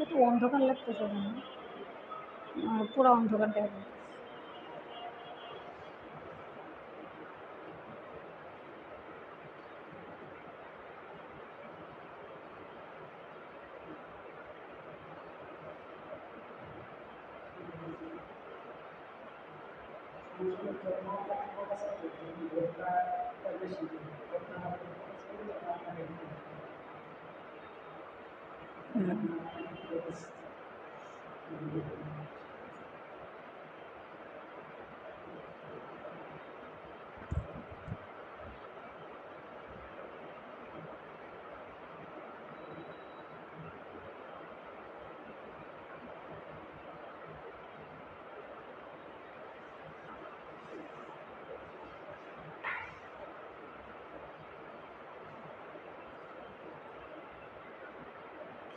একটু অন্ধকার লাগতেছে কেন? পুরো অন্ধকার দেখা যাচ্ছে।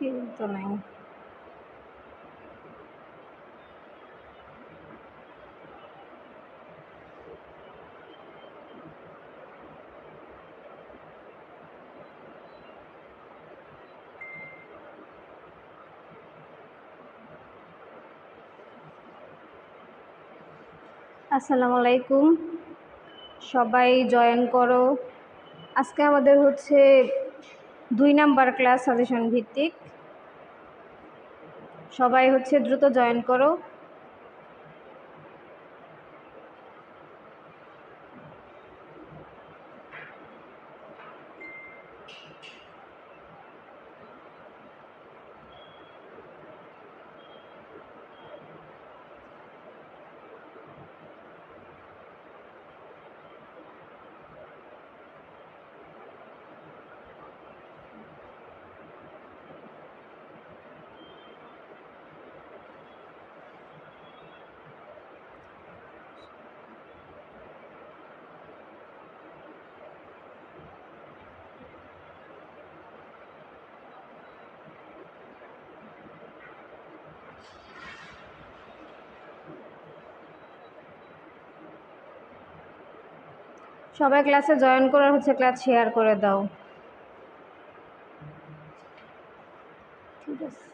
কেউ তো নাই। আসসালামু আলাইকুম, সবাই জয়েন করো। আজকে আমাদের হচ্ছে 2 নাম্বার ক্লাস সাজেশন ভিত্তিক। সবাই হচ্ছে দ্রুত জয়েন করো। সবাই ক্লাসে জয়েন করার হচ্ছে ক্লাস শেয়ার করে দাও। ঠিক আছে।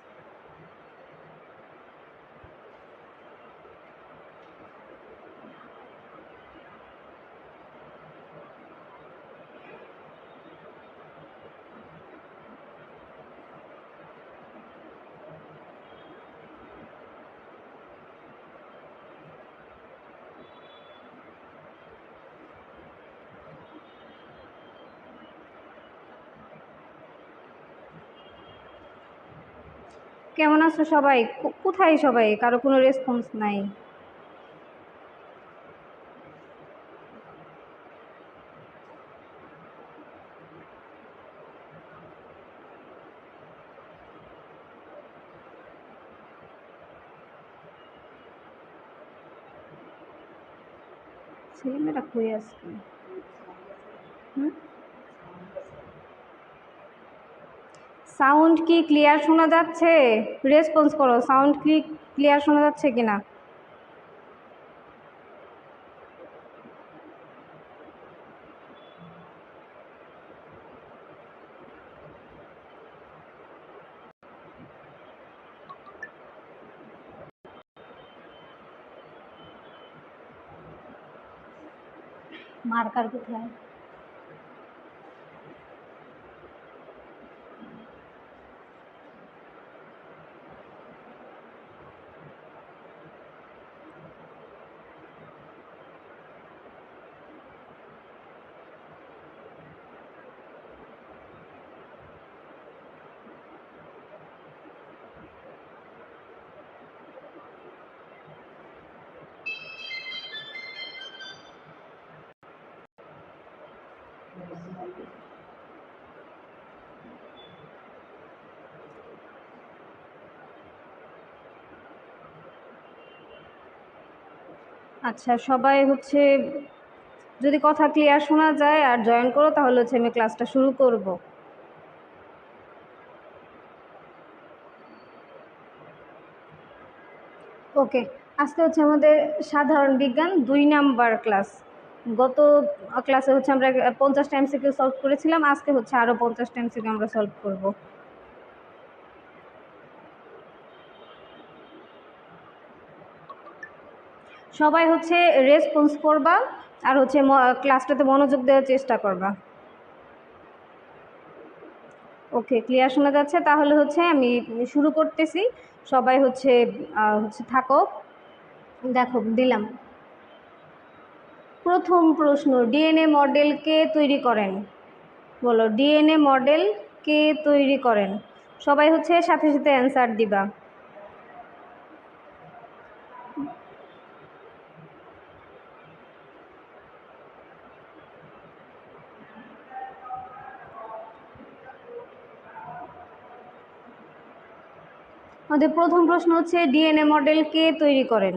কেমন আছো সবাই? কোথায় সবাই? কারো কোনো রেসপন্স নাই। ছেলেমেয়েরা কই আসবে? সাউন্ড কি ক্লিয়ার শোনা যাচ্ছে? রেসপন্স করো, সাউন্ড কি ক্লিয়ার শোনা যাচ্ছে কিনা? মার্কার কোথায়? আচ্ছা, সবাই হচ্ছে যদি কথা ক্লিয়ার শোনা যায় আর জয়েন করো তাহলে হচ্ছে আমি ক্লাসটা শুরু করব। ওকে, আজকে হচ্ছে আমাদের সাধারণ বিজ্ঞান 2 নাম্বার ক্লাস। গত ক্লাসে হচ্ছে আমরা 50টা MCQ সলভ করেছিলাম, আজকে হচ্ছে আরও 50টা MCQ আমরা সলভ করব। সবাই হচ্ছে রেসপন্স করবা আর হচ্ছে ক্লাসটাতে মনোযোগ দেওয়ার চেষ্টা করবা। ওকে, ক্লিয়ার শোনা যাচ্ছে? তাহলে হচ্ছে আমি শুরু করতেছি, সবাই হচ্ছে থাকো। দেখো দিলাম প্রথম প্রশ্ন, ডিএনএ মডেল কে তৈরি করেন? বলো, ডিএনএ মডেল কে তৈরি করেন? সবাই হচ্ছে সাথে সাথে অ্যান্সার দিবা। আমাদের প্রথম প্রশ্ন হচ্ছে ডিএনএ মডেল কে তৈরি করেন?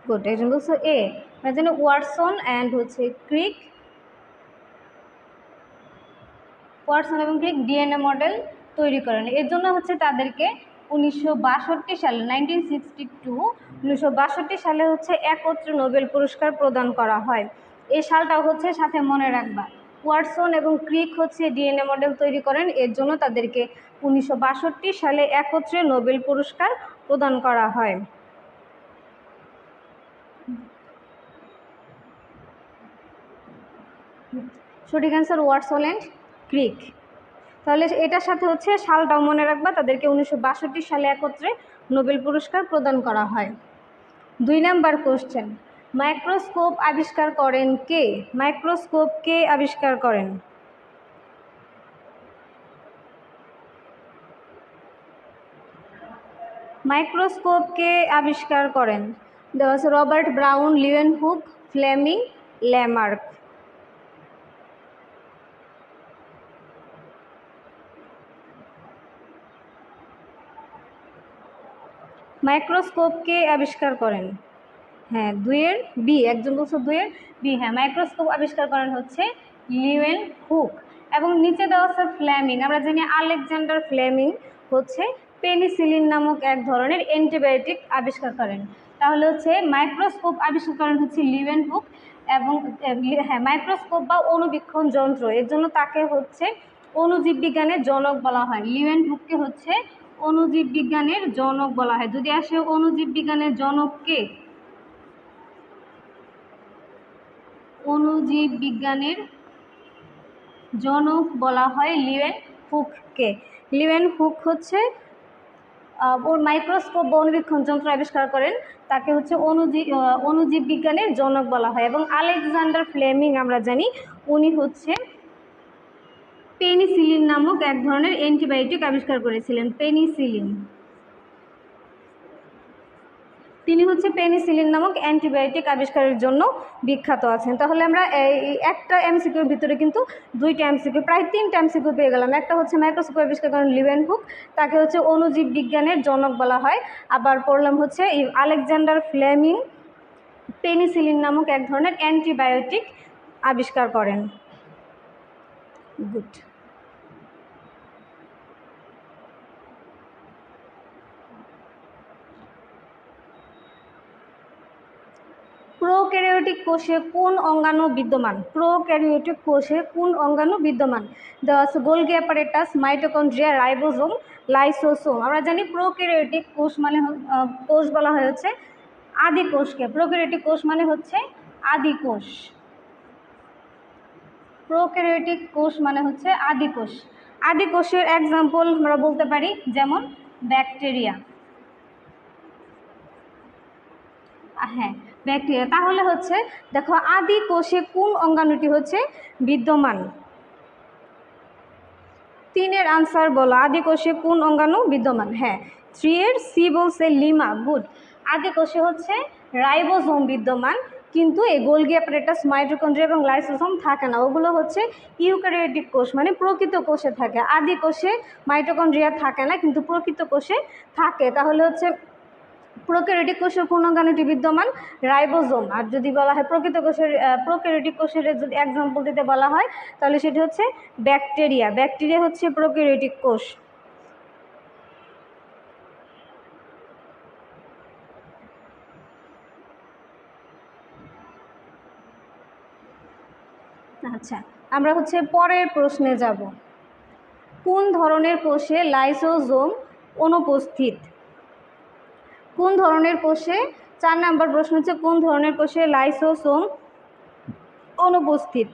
গুড, একজন বলছো এ, যেন ওয়াটসন অ্যান্ড হচ্ছে ক্রিক। ওয়াটসন এবং ক্রিক ডিএনএ মডেল তৈরি করেন। এর জন্য হচ্ছে তাদেরকে 1962 সালে 1962 সালে হচ্ছে একত্রে নোবেল পুরস্কার প্রদান করা হয়। এই সালটাও হচ্ছে সাথে মনে রাখবা। ওয়াটসন এবং ক্রিক হচ্ছে ডিএনএ মডেল তৈরি করেন, এর জন্য তাদেরকে 1962 সালে একত্রে নোবেল পুরস্কার প্রদান করা হয়। সঠিক অ্যান্সার ওয়াটসন অ্যান্ড ক্রিক। তাহলে এটার সাথে হচ্ছে সালটাও মনে রাখবা, তাদেরকে 1962 সালে একত্রে নোবেল পুরস্কার প্রদান করা হয়। 2 নাম্বার কোশ্চেন, মাইক্রোস্কোপ আবিষ্কার করেন কে? মাইক্রোস্কোপ কে আবিষ্কার করেন? মাইক্রোস্কোপ কে আবিষ্কার করেন? দেওয়া আছে Robert Brown, Leeuwenhoek, Fleming, Lamarck. Microscope কে আবিষ্কার করেন? হ্যাঁ, 2-এর বি, একজন বলছো 2-এর বি। হ্যাঁ, মাইক্রোস্কোপ আবিষ্কার করেন হচ্ছে লিউয়েনহুক। এবং নিচে দেওয়া আছে ফ্লেমিং। আমরা জানি আলেকজান্ডার ফ্লেমিং হচ্ছে পেনিসিলিন নামক এক ধরনের অ্যান্টিবায়োটিক আবিষ্কার করেন। তাহলে হচ্ছে মাইক্রোস্কোপ আবিষ্কার করেন হচ্ছে লিউয়েনহুক। এবং হ্যাঁ, মাইক্রোস্কোপ বা অণুবীক্ষণ যন্ত্র, এর জন্য তাকে হচ্ছে অণুজীব বিজ্ঞানের জনক বলা হয়। লিউয়েনহুককে হচ্ছে অণুজীব বিজ্ঞানের জনক বলা হয়। যদি আসে অণুজীব বিজ্ঞানের জনক কে? অণুজীব বিজ্ঞানের জনক বলা হয় লিউয়েনহুককে। লিউয়েনহুক হচ্ছে ওর মাইক্রোস্কোপ বা অণুবীক্ষণ যন্ত্র আবিষ্কার করেন, তাকে হচ্ছে অণুজীব বিজ্ঞানের জনক বলা হয়। এবং আলেকজান্ডার ফ্লেমিং আমরা জানি উনি হচ্ছে পেনিসিলিন নামক এক ধরনের অ্যান্টিবায়োটিক আবিষ্কার করেছিলেন। পেনিসিলিন, তিনি হচ্ছে পেনিসিলিন নামক অ্যান্টিবায়োটিক আবিষ্কারের জন্য বিখ্যাত আছেন। তাহলে আমরা এই একটা এমসিকিউর ভিতরে কিন্তু 2টা এমসিকিউ, প্রায় 3টা এমসিকিউ পেয়ে গেলাম। একটা হচ্ছে মাইক্রোস্কোপ আবিষ্কার করেন লিউয়েনহুক, তাকে হচ্ছে অণুজীব বিজ্ঞানের জনক বলা হয়। আবার পড়লাম হচ্ছে আলেকজান্ডার ফ্লেমিং পেনিসিলিন নামক এক ধরনের অ্যান্টিবায়োটিক আবিষ্কার করেন। গুড। প্রোক্যারিওটিক কোষে কোন অঙ্গাণু বিদ্যমান? প্রোক্যারিওটিক কোষে কোন অঙ্গাণু বিদ্যমান? দেওয়া আছে Golgi apparatus, mitochondria, ribosome, lysosome. আমরা জানি প্রোক্যারিওটিক কোষ মানে কোষ বলা হয় হচ্ছে আদি কোষকে। প্রোক্যারিওটিক কোষ মানে হচ্ছে আদি কোষ। প্রোক্যারিওটিক কোষ মানে হচ্ছে আদি কোষ। আদি কোষের এক্সাম্পল আমরা বলতে পারি, যেমন ব্যাকটেরিয়া। হ্যাঁ, ব্যাকটেরিয়া। তাহলে হচ্ছে দেখো আদি কোষে কোন অঙ্গাণুটি হচ্ছে বিদ্যমান? 3-এর আনসার বলো, আদি কোষে কোন অঙ্গাণু বিদ্যমান? হ্যাঁ, 3-এর সি বলছে লিমা। গুড। আদি কোষে হচ্ছে রাইবোসোম বিদ্যমান, কিন্তু এই গোলগি অ্যাপারেটাস, মাইটোকন্ড্রিয়া এবং লাইসোসোম থাকে না। ওগুলো হচ্ছে ইউক্যারিওটিক কোষ মানে প্রকৃত কোষে থাকে। আদি কোষে মাইটোকন্ড্রিয়া থাকে না, কিন্তু প্রকৃত কোষে থাকে। তাহলে হচ্ছে প্রোক্যারিওটিক কোষের কোন অঙ্গাণুটি বিদ্যমান? রাইবোসোম। আর যদি বলা হয় প্রকৃত কোষের প্রোক্যারিওটিক কোষের যদি এক্সাম্পল দিতে বলা হয়, তাহলে সেটি হচ্ছে ব্যাকটেরিয়া। ব্যাকটেরিয়া হচ্ছে প্রোক্যারিওটিক কোষ। আচ্ছা, আমরা হচ্ছে পরের প্রশ্নে যাব। কোন ধরনের কোষে লাইসোসোম অনুপস্থিত? কোন ধরনের কোষে, 4 নাম্বার প্রশ্ন হচ্ছে কোন ধরনের কোষে লাইসোসোম অনুপস্থিত?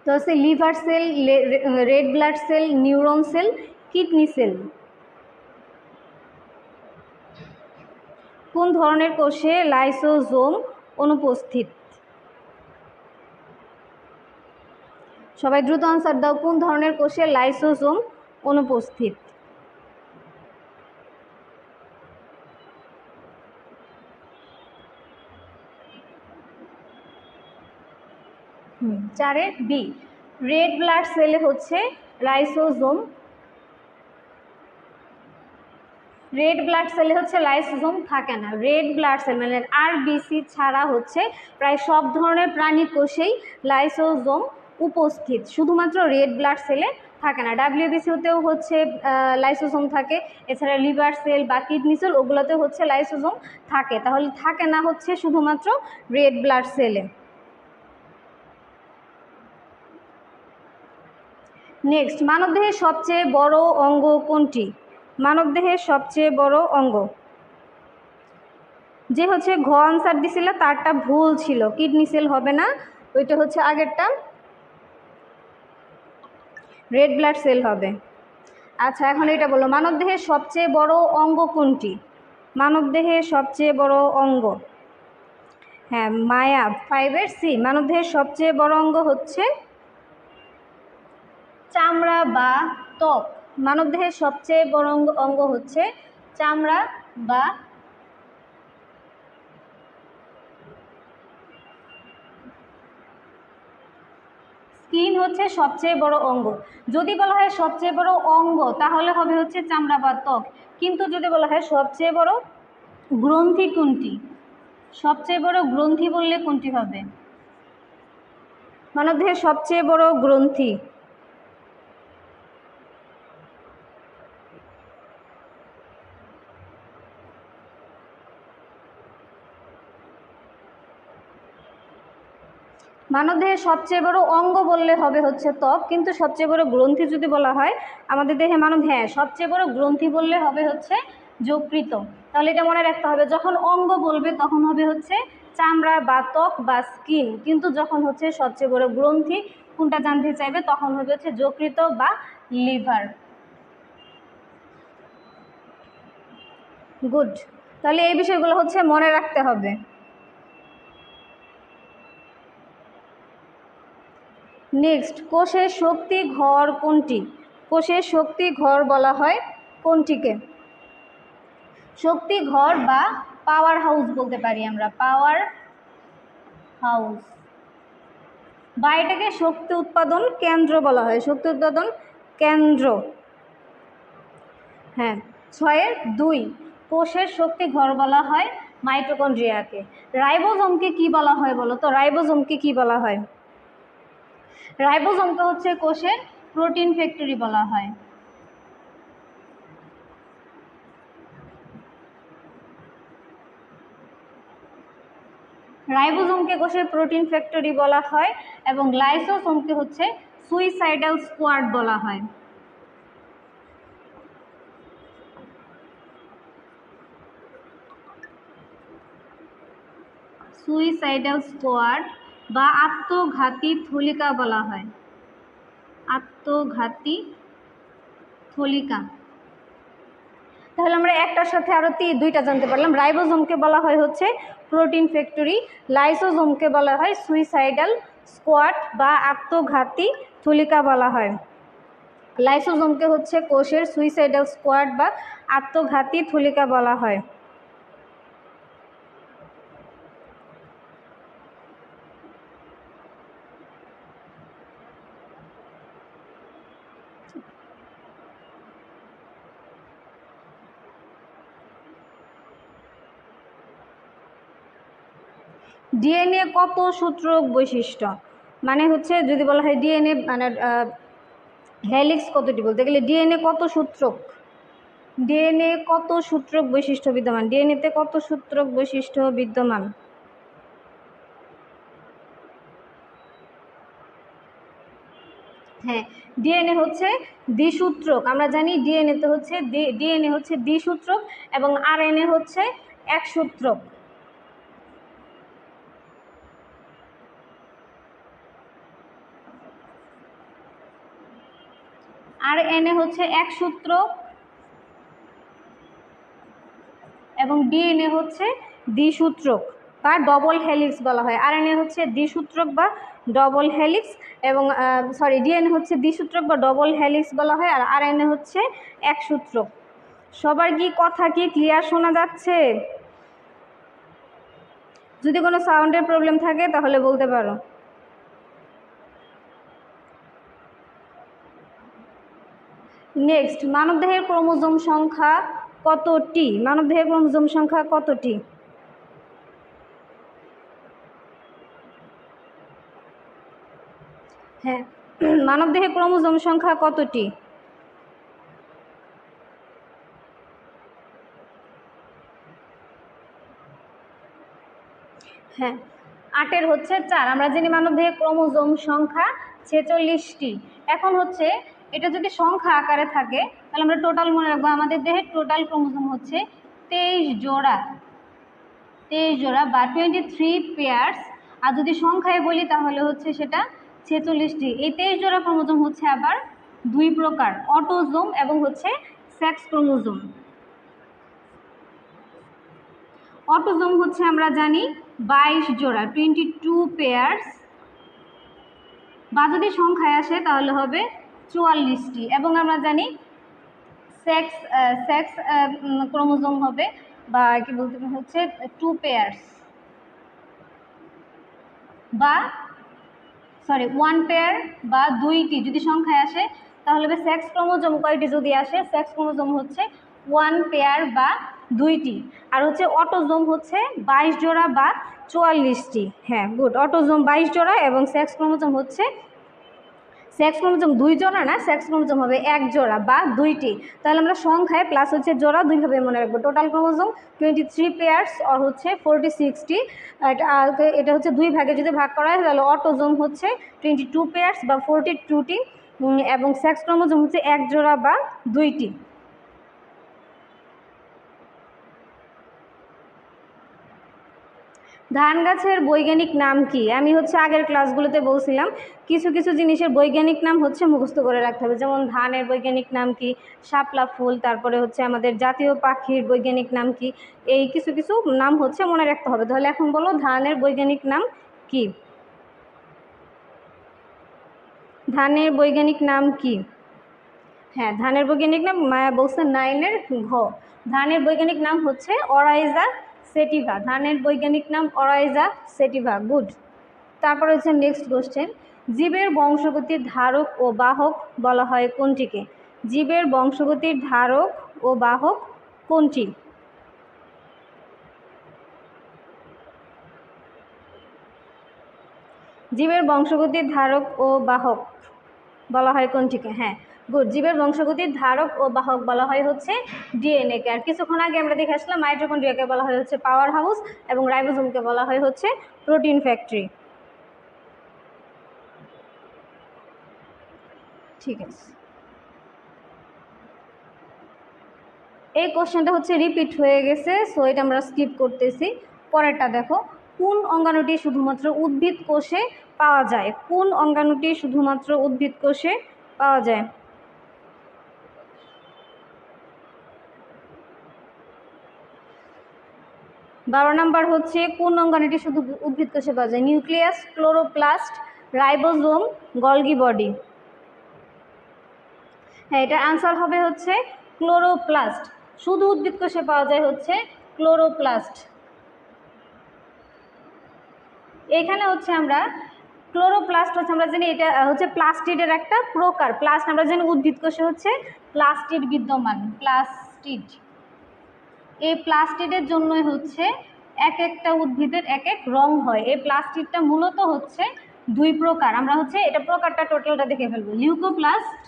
তো হচ্ছে liver cell, red blood cell, neuron cell, kidney cell. কোন ধরনের কোষে লাইসোজোম অনুপস্থিত? সবাই দ্রুত আনসার দাও, কোন ধরনের কোষে লাইসোজোম অনুপস্থিত? 4-এর বি, রেড ব্লাড সেলে হচ্ছে লাইসোজোম, রেড ব্লাড সেলে হচ্ছে লাইসোজোম থাকে না। রেড ব্লাড সেল মানে আরবিসি ছাড়া হচ্ছে প্রায় সব ধরনের প্রাণী কোষেই লাইসোজোম উপস্থিত, শুধুমাত্র রেড ব্লাড সেলে থাকে না। ডাব্লিউবিসিতেও হচ্ছে লাইসোজোম থাকে, এছাড়া লিভার সেল বা কিডনি সেল ওগুলোতেও হচ্ছে লাইসোজোম থাকে, তাহলে থাকে না হচ্ছে শুধুমাত্র রেড ব্লাড সেলে। নেক্সট, মানবদেহের সবচেয়ে বড় অঙ্গ কোনটি? মানবদেহের সবচেয়ে বড় অঙ্গ, যে হচ্ছে ঘ আনসার দিছিল তারটা ভুল ছিল, কিডনি সেল হবে না, ওইটা হচ্ছে আগেরটা রেড ব্লাড সেল হবে। আচ্ছা, এখন এটা বলো, মানবদেহের সবচেয়ে বড় অঙ্গ কোনটি? মানবদেহের সবচেয়ে বড় অঙ্গ, হ্যাঁ মায়া 5-এর সি, মানবদেহের সবচেয়ে বড় অঙ্গ হচ্ছে চামড়া বা ত্বক। মানবদেহের সবচেয়ে বড় অঙ্গ হচ্ছে চামড়া বা স্কিন হচ্ছে সবচেয়ে বড় অঙ্গ। যদি বলা হয় সবচেয়ে বড় অঙ্গ তাহলে হবে হচ্ছে চামড়া বা ত্বক, কিন্তু যদি বলা হয় সবচেয়ে বড় গ্রন্থি কোনটি, সবচেয়ে বড় গ্রন্থি বললে কোনটি হবে? মানবদেহের সবচেয়ে বড় গ্রন্থি, মানবদেহের সবচেয়ে বড় অঙ্গ বললে হবে হচ্ছে ত্বক, কিন্তু সবচেয়ে বড় গ্রন্থি যদি বলা হয় আমাদের দেহে হ্যাঁ সবচেয়ে বড় গ্রন্থি বললে হবে হচ্ছে যকৃত। তাহলে এটা মনে রাখতে হবে, যখন অঙ্গ বলবে তখন হবে হচ্ছে চামড়া বা ত্বক বা স্কিন, কিন্তু যখন হচ্ছে সবচেয়ে বড় গ্রন্থি কোনটা জানতে চাইবে তখন হবে হচ্ছে যকৃত বা লিভার। গুড, তাহলে এই বিষয়গুলো হচ্ছে মনে রাখতে হবে। নেক্সট, কোষের শক্তি ঘর কোনটি? কোষের শক্তি ঘর বলা হয় কোনটিকে? শক্তি ঘর বা পাওয়ার হাউস বলতে পারি আমরা, পাওয়ার হাউস, বা এটাকে শক্তি উৎপাদন কেন্দ্র বলা হয়, শক্তি উৎপাদন কেন্দ্র। হ্যাঁ 6-এর 2, কোষের শক্তি ঘর বলা হয় মাইটোকন্ড্রিয়াকে। রাইবোজোমকে কি বলা হয় বলো তো, রাইবোজোমকে কি বলা হয়? রাইবোজোমকে হচ্ছে কোষের প্রোটিন ফ্যাক্টরি বলা হয়। রাইবোজোমকে কোষের প্রোটিন ফ্যাক্টরি বলা হয় এবং লাইসোসোমকে হচ্ছে সুইসাইডাল স্কোয়াড বলা হয়। সুইসাইডাল স্কোয়াড বা আত্মঘাতী থলিকা বলা হয়, আত্মঘাতী থলিকা। তাহলে আমরা একটার সাথে আরও 2টা জানতে পারলাম। রাইবোজোমকে বলা হয় হচ্ছে প্রোটিন ফ্যাক্টরি, লাইসোজোমকে বলা হয় সুইসাইডাল স্কোয়াড বা আত্মঘাতী থলিকা বলা হয়। লাইসোজোমকে হচ্ছে কোষের সুইসাইডাল স্কোয়াড বা আত্মঘাতী থলিকা বলা হয়। ডিএনএ কত সূত্রক বৈশিষ্ট্য, মানে হচ্ছে যদি বলা হয় ডিএনএ মানে হেলিক্স কতটি, বলতে গেলে ডিএনএ কত সূত্রক, ডিএনএ কত সূত্রক বৈশিষ্ট্য বিদ্যমান, ডিএনএতে কত সূত্রক বৈশিষ্ট্য বিদ্যমান? হ্যাঁ, ডিএনএ হচ্ছে দ্বিসূত্রক। আমরা জানি ডিএনএ হচ্ছে দ্বিসূত্রক এবং আরএনএ হচ্ছে একসূত্রক। আরএনএ হচ্ছে একসূত্রক এবং ডিএনএ হচ্ছে দ্বিসূত্রক বা ডবল হেলিক্স বলা হয়। আরএনএ হচ্ছে দ্বিসূত্রক বা ডবল হেলিক্স এবং ডিএনএ হচ্ছে দ্বিসূত্রক বা ডবল হেলিক্স বলা হয়, আর আরএনএ হচ্ছে একসূত্রক। সবার কি কথা কি ক্লিয়ার শোনা যাচ্ছে? যদি কোনো সাউন্ডের প্রবলেম থাকে তাহলে বলতে পারো। নেক্সট, মানবদেহের ক্রোমোজোম সংখ্যা কতটি? মানবদেহের ক্রোমোজোম সংখ্যা কতটি? হ্যাঁ, মানবদেহে ক্রোমোজোম সংখ্যা কতটি? হ্যাঁ, 8-এর হচ্ছে 4। আমরা জানি মানবদেহে ক্রোমোজোম সংখ্যা 46টি। এখন হচ্ছে এটা যদি সংখ্যা আকারে থাকে তাহলে আমরা টোটাল মনে রাখবো, আমাদের দেহের টোটাল ক্রোমোজোম হচ্ছে 23 জোড়া, 23 জোড়া বা 23 পেয়ার্স। আর যদি সংখ্যায় বলি তাহলে হচ্ছে সেটা 46টি। এই 23 জোড়া ক্রোমোজোম হচ্ছে আবার দুই প্রকার, অটোজোম এবং হচ্ছে সেক্স ক্রোমোজোম। অটোজোম হচ্ছে আমরা জানি 22 জোড়া, 22 পেয়ার্স, বা যদি সংখ্যায় আসে তাহলে হবে 44টি। এবং আমরা জানি সেক্স ক্রোমোজোম হবে বা কি বলতে হচ্ছে 2 পেয়ার্স বা 1 পেয়ার বা 2টি যদি সংখ্যায় আসে তাহলে হবে সেক্স ক্রোমোজোম। কয়টি যদি আসে? সেক্স ক্রোমোজোম হচ্ছে 1 পেয়ার বা 2টি। আর হচ্ছে অটোজোম হচ্ছে 22 জোড়া বা 44টি। হ্যাঁ, গুড। অটোজোম 22 জোড়া এবং সেক্স ক্রোমোজোম 2 জোড়া না, সেক্স ক্রোমোজোম হবে 1 জোড়া বা 2টি। তাহলে আমরা সংখ্যায় প্লাস হচ্ছে জোড়া দুইভাবে মনে রাখবো। টোটাল ক্রোমোজোম 23 পেয়ার্স আর হচ্ছে 46টি। এটা হচ্ছে দুই ভাগে যদি ভাগ করা হয় তাহলে অটোজোম হচ্ছে 22 পেয়ার্স বা 42টি এবং সেক্স ক্রোমোজোম হচ্ছে 1 জোড়া বা 2টি। ধান গাছের বৈজ্ঞানিক নাম কি? আমি হচ্ছে আগের ক্লাসগুলোতে বলছিলাম কিছু কিছু জিনিসের বৈজ্ঞানিক নাম হচ্ছে মুখস্থ করে রাখতে হবে, যেমন ধানের বৈজ্ঞানিক নাম কি, শাপলা ফুল, তারপরে হচ্ছে আমাদের জাতীয় পাখির বৈজ্ঞানিক নাম কি, এই কিছু কিছু নাম হচ্ছে মনে রাখতে হবে। তাহলে এখন বলো ধানের বৈজ্ঞানিক নাম কি? ধানের বৈজ্ঞানিক নাম কি? হ্যাঁ, ধানের বৈজ্ঞানিক নাম মায়া বলছে 9-এর ঘ। ধানের বৈজ্ঞানিক নাম হচ্ছে অরাইজা সেটিভা। ধানের বৈজ্ঞানিক নাম অরাইজা সেটিভা। গুড। তারপর হচ্ছে নেক্সট কোশ্চেন, জীবের বংশগতির ধারক ও বাহক বলা হয় কোনটিকে? জীবের বংশগতির ধারক ও বাহক কোনটি? জীবের বংশগতির ধারক ও বাহক বলা হয় কোনটিকে? হ্যাঁ, গুড। জীবের বংশগতির ধারক ও বাহক বলা হয় হচ্ছে ডিএনএ কে। আর কিছুক্ষণ আগে আমরা দেখে আসলাম মাইটোকন্ড্রিয়াকে বলা হয় হচ্ছে পাওয়ার হাউস এবং রাইবোজোমকে বলা হয় হচ্ছে প্রোটিন ফ্যাক্টরি। ঠিক আছে, এই কোশ্চেনটা হচ্ছে রিপিট হয়ে গেছে, সো এটা আমরা স্কিপ করতেছি। পরেরটা দেখো, কোন অঙ্গাণুটি শুধুমাত্র উদ্ভিদ কোষে পাওয়া যায়? কোন অঙ্গাণুটি শুধুমাত্র উদ্ভিদ কোষে পাওয়া যায়? 12 নাম্বার হচ্ছে কোন অঙ্গাণুটি শুধু উদ্ভিদ কোষে পাওয়া যায়? Nucleus, chloroplast, ribosome, Golgi body. হ্যাঁ, এটার আনসার হবে হচ্ছে ক্লোরোপ্লাস্ট। শুধু উদ্ভিদ কোষে পাওয়া যায় হচ্ছে ক্লোরোপ্লাস্ট। এখানে হচ্ছে আমরা ক্লোরোপ্লাস্ট হচ্ছে আমরা জানি এটা হচ্ছে প্লাস্টিডের একটা প্রকার। প্লাস্ট আমরা জানি উদ্ভিদ কোষে হচ্ছে প্লাস্টিড বিদ্যমান, প্লাস্টিড। এই প্লাস্টিডের জন্যই হচ্ছে এক একটা উদ্ভিদের এক এক রং হয়। এই প্লাস্টিডটা মূলত হচ্ছে দুই প্রকার। আমরা হচ্ছে এটা প্রকারটা টোটালটা দেখে ফেলবো। লিউকোপ্লাস্ট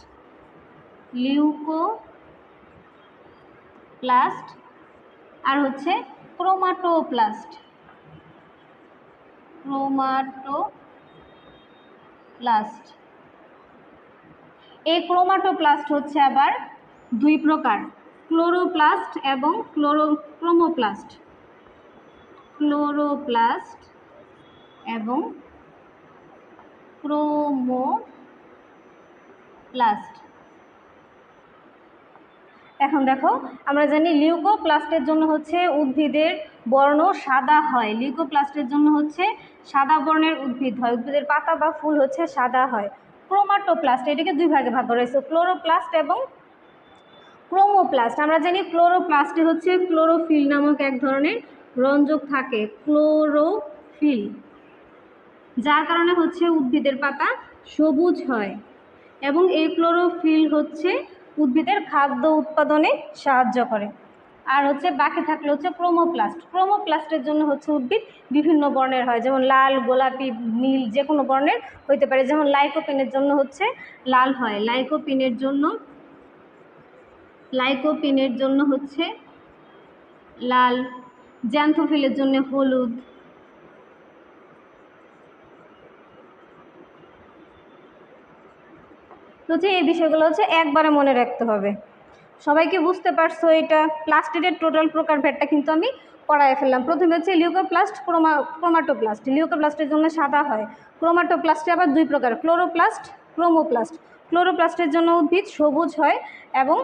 আর হচ্ছে ক্রোমাটোপ্লাস্ট। এই ক্রোমাটোপ্লাস্ট হচ্ছে আবার দুই প্রকার, ক্লোরোপ্লাস্ট এবং ক্রোমোপ্লাস্ট। ক্লোরোপ্লাস্ট এবং ক্রোমোপ্লাস্ট। এখন দেখো, আমরা জানি লিউকোপ্লাস্টের জন্য হচ্ছে উদ্ভিদের বর্ণ সাদা হয়, লিউকোপ্লাস্টের জন্য হচ্ছে সাদা বর্ণের উদ্ভিদ হয়, উদ্ভিদের পাতা বা ফুল হচ্ছে সাদা হয়। ক্রোমাটোপ্লাস্ট এটাকে দুই ভাগে ভাগ করা হয়েছে, ক্লোরোপ্লাস্ট এবং ক্রোমোপ্লাস্ট। আমরা জানি ক্লোরোপ্লাস্টে হচ্ছে ক্লোরোফিল নামক এক ধরনের রঞ্জক থাকে, ক্লোরোফিল, যার কারণে হচ্ছে উদ্ভিদের পাতা সবুজ হয় এবং এই ক্লোরোফিল হচ্ছে উদ্ভিদের খাদ্য উৎপাদনে সাহায্য করে। আর হচ্ছে বাকি থাকলে হচ্ছে ক্রোমোপ্লাস্ট। ক্রোমোপ্লাস্টের জন্য হচ্ছে উদ্ভিদ বিভিন্ন বর্ণের হয়, যেমন লাল, গোলাপি, নীল, যে কোনো বর্ণের হইতে পারে। যেমন লাইকোপিনের জন্য হচ্ছে লাল হয়, লাইকোপিনের জন্য হচ্ছে লাল, জ্যান্থোফিলের জন্য হলুদ। হচ্ছে এই বিষয়গুলো হচ্ছে একবারে মনে রাখতে হবে। সবাইকে বুঝতে পারছো? এটা প্লাস্টিডের টোটাল প্রকারভেদটা কিন্তু আমি পড়ায় ফেললাম। প্রথমে হচ্ছে লিউকোপ্লাস্ট, ক্রোমাটোপ্লাস্ট। লিউকোপ্লাস্টের জন্য সাদা হয়, ক্রোমাটোপ্লাস্টে আবার দুই প্রকার, ক্লোরোপ্লাস্ট, ক্রোমোপ্লাস্ট। ক্লোরোপ্লাস্টের জন্য উদ্ভিদ সবুজ হয় এবং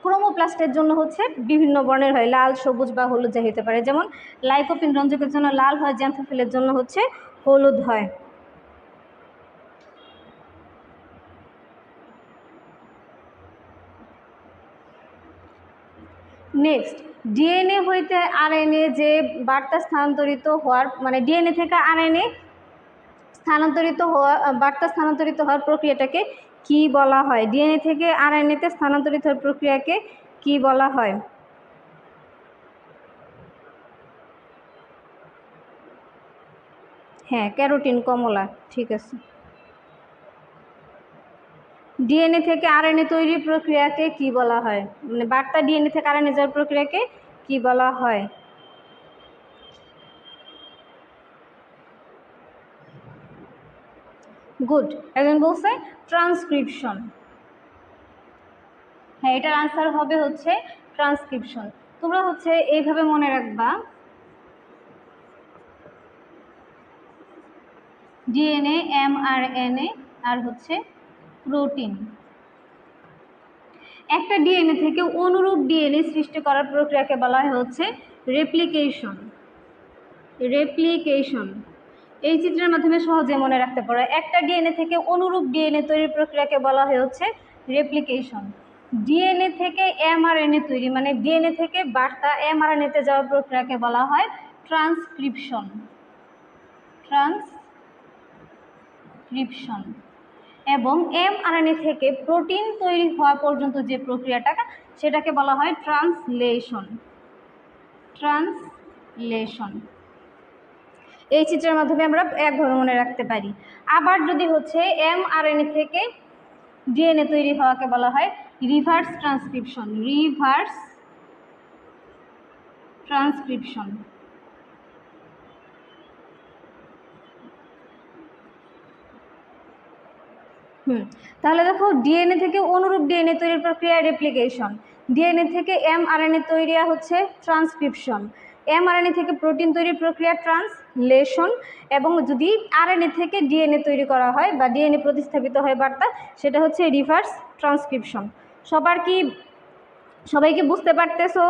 ক্রোমোপ্লাস্টের জন্য হচ্ছে বিভিন্ন বর্ণের হয়, লাল, সবুজ বা হলুদ যা হতে পারে। যেমন লাইকোপিন রঞ্জকের জন্য লাল হয়, জ্যান্থোফিলের জন্য হচ্ছে হলুদ হয়। নেক্সট, ডিএনএ হইতে আরএনএ যে বার্তা স্থানান্তরিত হওয়ার, মানে ডিএনএ থেকে আরএনএ বার্তা স্থানান্তরিত হওয়ার প্রক্রিয়াটাকে কি বলা হয়? ডিএনএ থেকে আরএনএতে স্থানান্তরিত হওয়ার প্রক্রিয়াকে কি বলা হয়? হ্যাঁ, ক্যারোটিন, কমলা, ঠিক আছে। ডিএনএ থেকে আরএনএ তৈরির প্রক্রিয়াকে কি বলা হয়? মানে বার্তা ডিএনএ থেকে আরএনএ যাওয়ার প্রক্রিয়াকে কি বলা হয়? গুড, একজন বলছে ট্রান্সক্রিপশন। হ্যাঁ, এটার আনসার হবে হচ্ছে ট্রান্সক্রিপশন। তোমরা হচ্ছে এইভাবে মনে রাখবা, ডিএনএ, এমআরএনএ আর হচ্ছে প্রোটিন। একটা ডিএনএ থেকে অনুরূপ ডিএনএ সৃষ্টি করার প্রক্রিয়াকে বলা হয় হচ্ছে রেপ্লিকেশন। রেপ্লিকেশন এই চিত্রের মাধ্যমে সহজে মনে রাখতে পারো। একটা ডিএনএ থেকে অনুরূপ ডিএনএ তৈরির প্রক্রিয়াকে বলা হয় হচ্ছে রেপ্লিকেশন। ডিএনএ থেকে এমআরএনএ তৈরি, মানে ডিএনএ থেকে বার্তা এমআরএনএতে যাওয়ার প্রক্রিয়াকে বলা হয় ট্রান্সক্রিপশন। ট্রান্সক্রিপশন। এবং এমআরএনএ থেকে প্রোটিন তৈরি হওয়া পর্যন্ত যে প্রক্রিয়াটা, সেটাকে বলা হয় ট্রান্সলেশন। ট্রান্সলেশন এই চিত্রের মাধ্যমে আমরা একভাবে মনে রাখতে পারি। আবার যদি হচ্ছে এমআরএনএ থেকে ডিএনএ তৈরি হওয়াকে বলা হয় রিভার্স ট্রান্সক্রিপশন। Reverse transcription. তাহলে দেখো, ডিএনএ থেকে অনুরূপ ডিএনএ তৈরির প্রক্রিয়া রেপ্লিকেশন, ডিএনএ থেকে এমআরএনএ তৈরি হচ্ছে ট্রান্সক্রিপশন, এমআরএনএ থেকে প্রোটিন তৈরির প্রক্রিয়া ট্রান্সলেশন, এবং যদি আরএনএ থেকে ডিএনএ তৈরি করা হয় বা ডিএনএ প্রতিস্থাপিত হয় বার্তা, সেটা হচ্ছে রিভার্স ট্রান্সক্রিপশন। সবাইকে বুঝতে পারতেছো?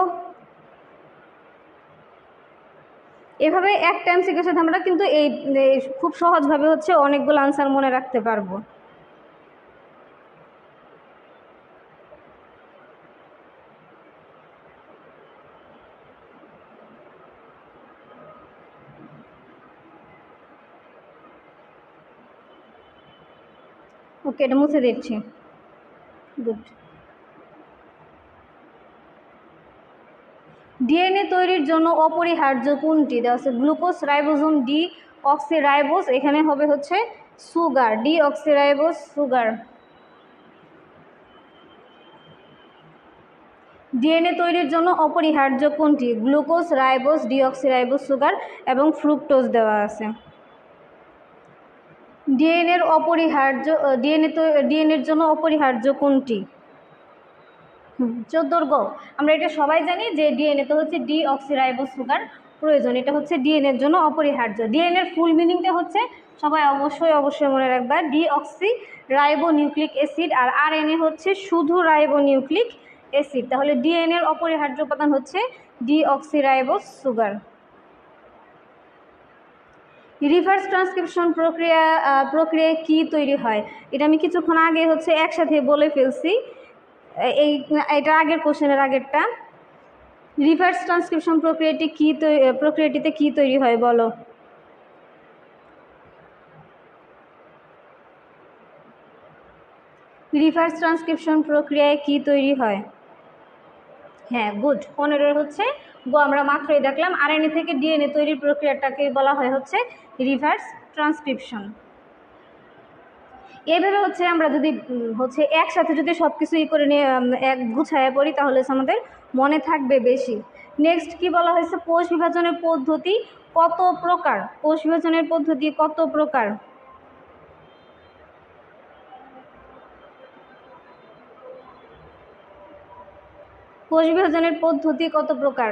এভাবে একটা এমসিকিউর সাথে আমরা কিন্তু এই খুব সহজভাবে হচ্ছে অনেকগুলো আনসার মনে রাখতে পারবো। ওকে, এটা মুছে দিচ্ছি। গুড। ডিএনএ তৈরির জন্য অপরিহার্য কোনটি দেওয়া আছে? গ্লুকোজ, রাইবোজোম, ডি অক্সিরাইবোজ, এখানে হবে হচ্ছে সুগার, ডি অক্সিরাইবোজ সুগার। ডিএনএ তৈরির জন্য অপরিহার্য কোনটি? গ্লুকোজ, রাইবোজ, ডি অক্সিরাইবোজ সুগার এবং ফ্রুক্টোজ দেওয়া আছে। ডিএনএর অপরিহার্য ডিএনএর জন্য অপরিহার্য কোনটি? 14 গ। আমরা এটা সবাই জানি যে ডিএনএ তো হচ্ছে ডিঅক্সিরাইবোজ সুগার প্রয়োজন, এটা হচ্ছে ডিএনএর জন্য অপরিহার্য। ডিএনএর ফুল মিনিংটা হচ্ছে সবাই অবশ্যই মনে রাখবা, ডিঅক্সি রাইবো নিউক্লিক অ্যাসিড, আর আরএনএ হচ্ছে শুধু রাইবো নিউক্লিক অ্যাসিড। তাহলে ডিএনএর অপরিহার্য উপাদান হচ্ছে ডিঅক্সিরাইবোজ সুগার। রিভার্স ট্রান্সক্রিপশন প্রক্রিয়ায় কি তৈরি হয়? এটা আমি কিছুক্ষণ আগে হচ্ছে একসাথে বলে ফেলছি, এটা আগের কোশ্চেনের আগেরটা। রিভার্স ট্রান্সক্রিপশন প্রক্রিয়াটিতে কি তৈরি হয় বলো? রিভার্স ট্রান্সক্রিপশন প্রক্রিয়ায় কি তৈরি হয়? হ্যাঁ, গুড। 15 হচ্ছে গো, আমরা মাত্রই দেখলাম। আরএনএ থেকে ডিএনএ তৈরির প্রক্রিয়াটাকে বলা হয় হচ্ছে রিভার্স ট্রান্সক্রিপশন। এইভাবে হচ্ছে আমরা যদি হচ্ছে একসাথে যদি সব কিছু করে নিয়ে গুছায় পড়ি তাহলে আমাদের মনে থাকবে বেশি। নেক্সট কি বলা হয়েছে? কোষ বিভাজনের পদ্ধতি কত প্রকার? কোষ বিভাজনের পদ্ধতি কত প্রকার? কোষ বিভাজনের পদ্ধতি কত প্রকার?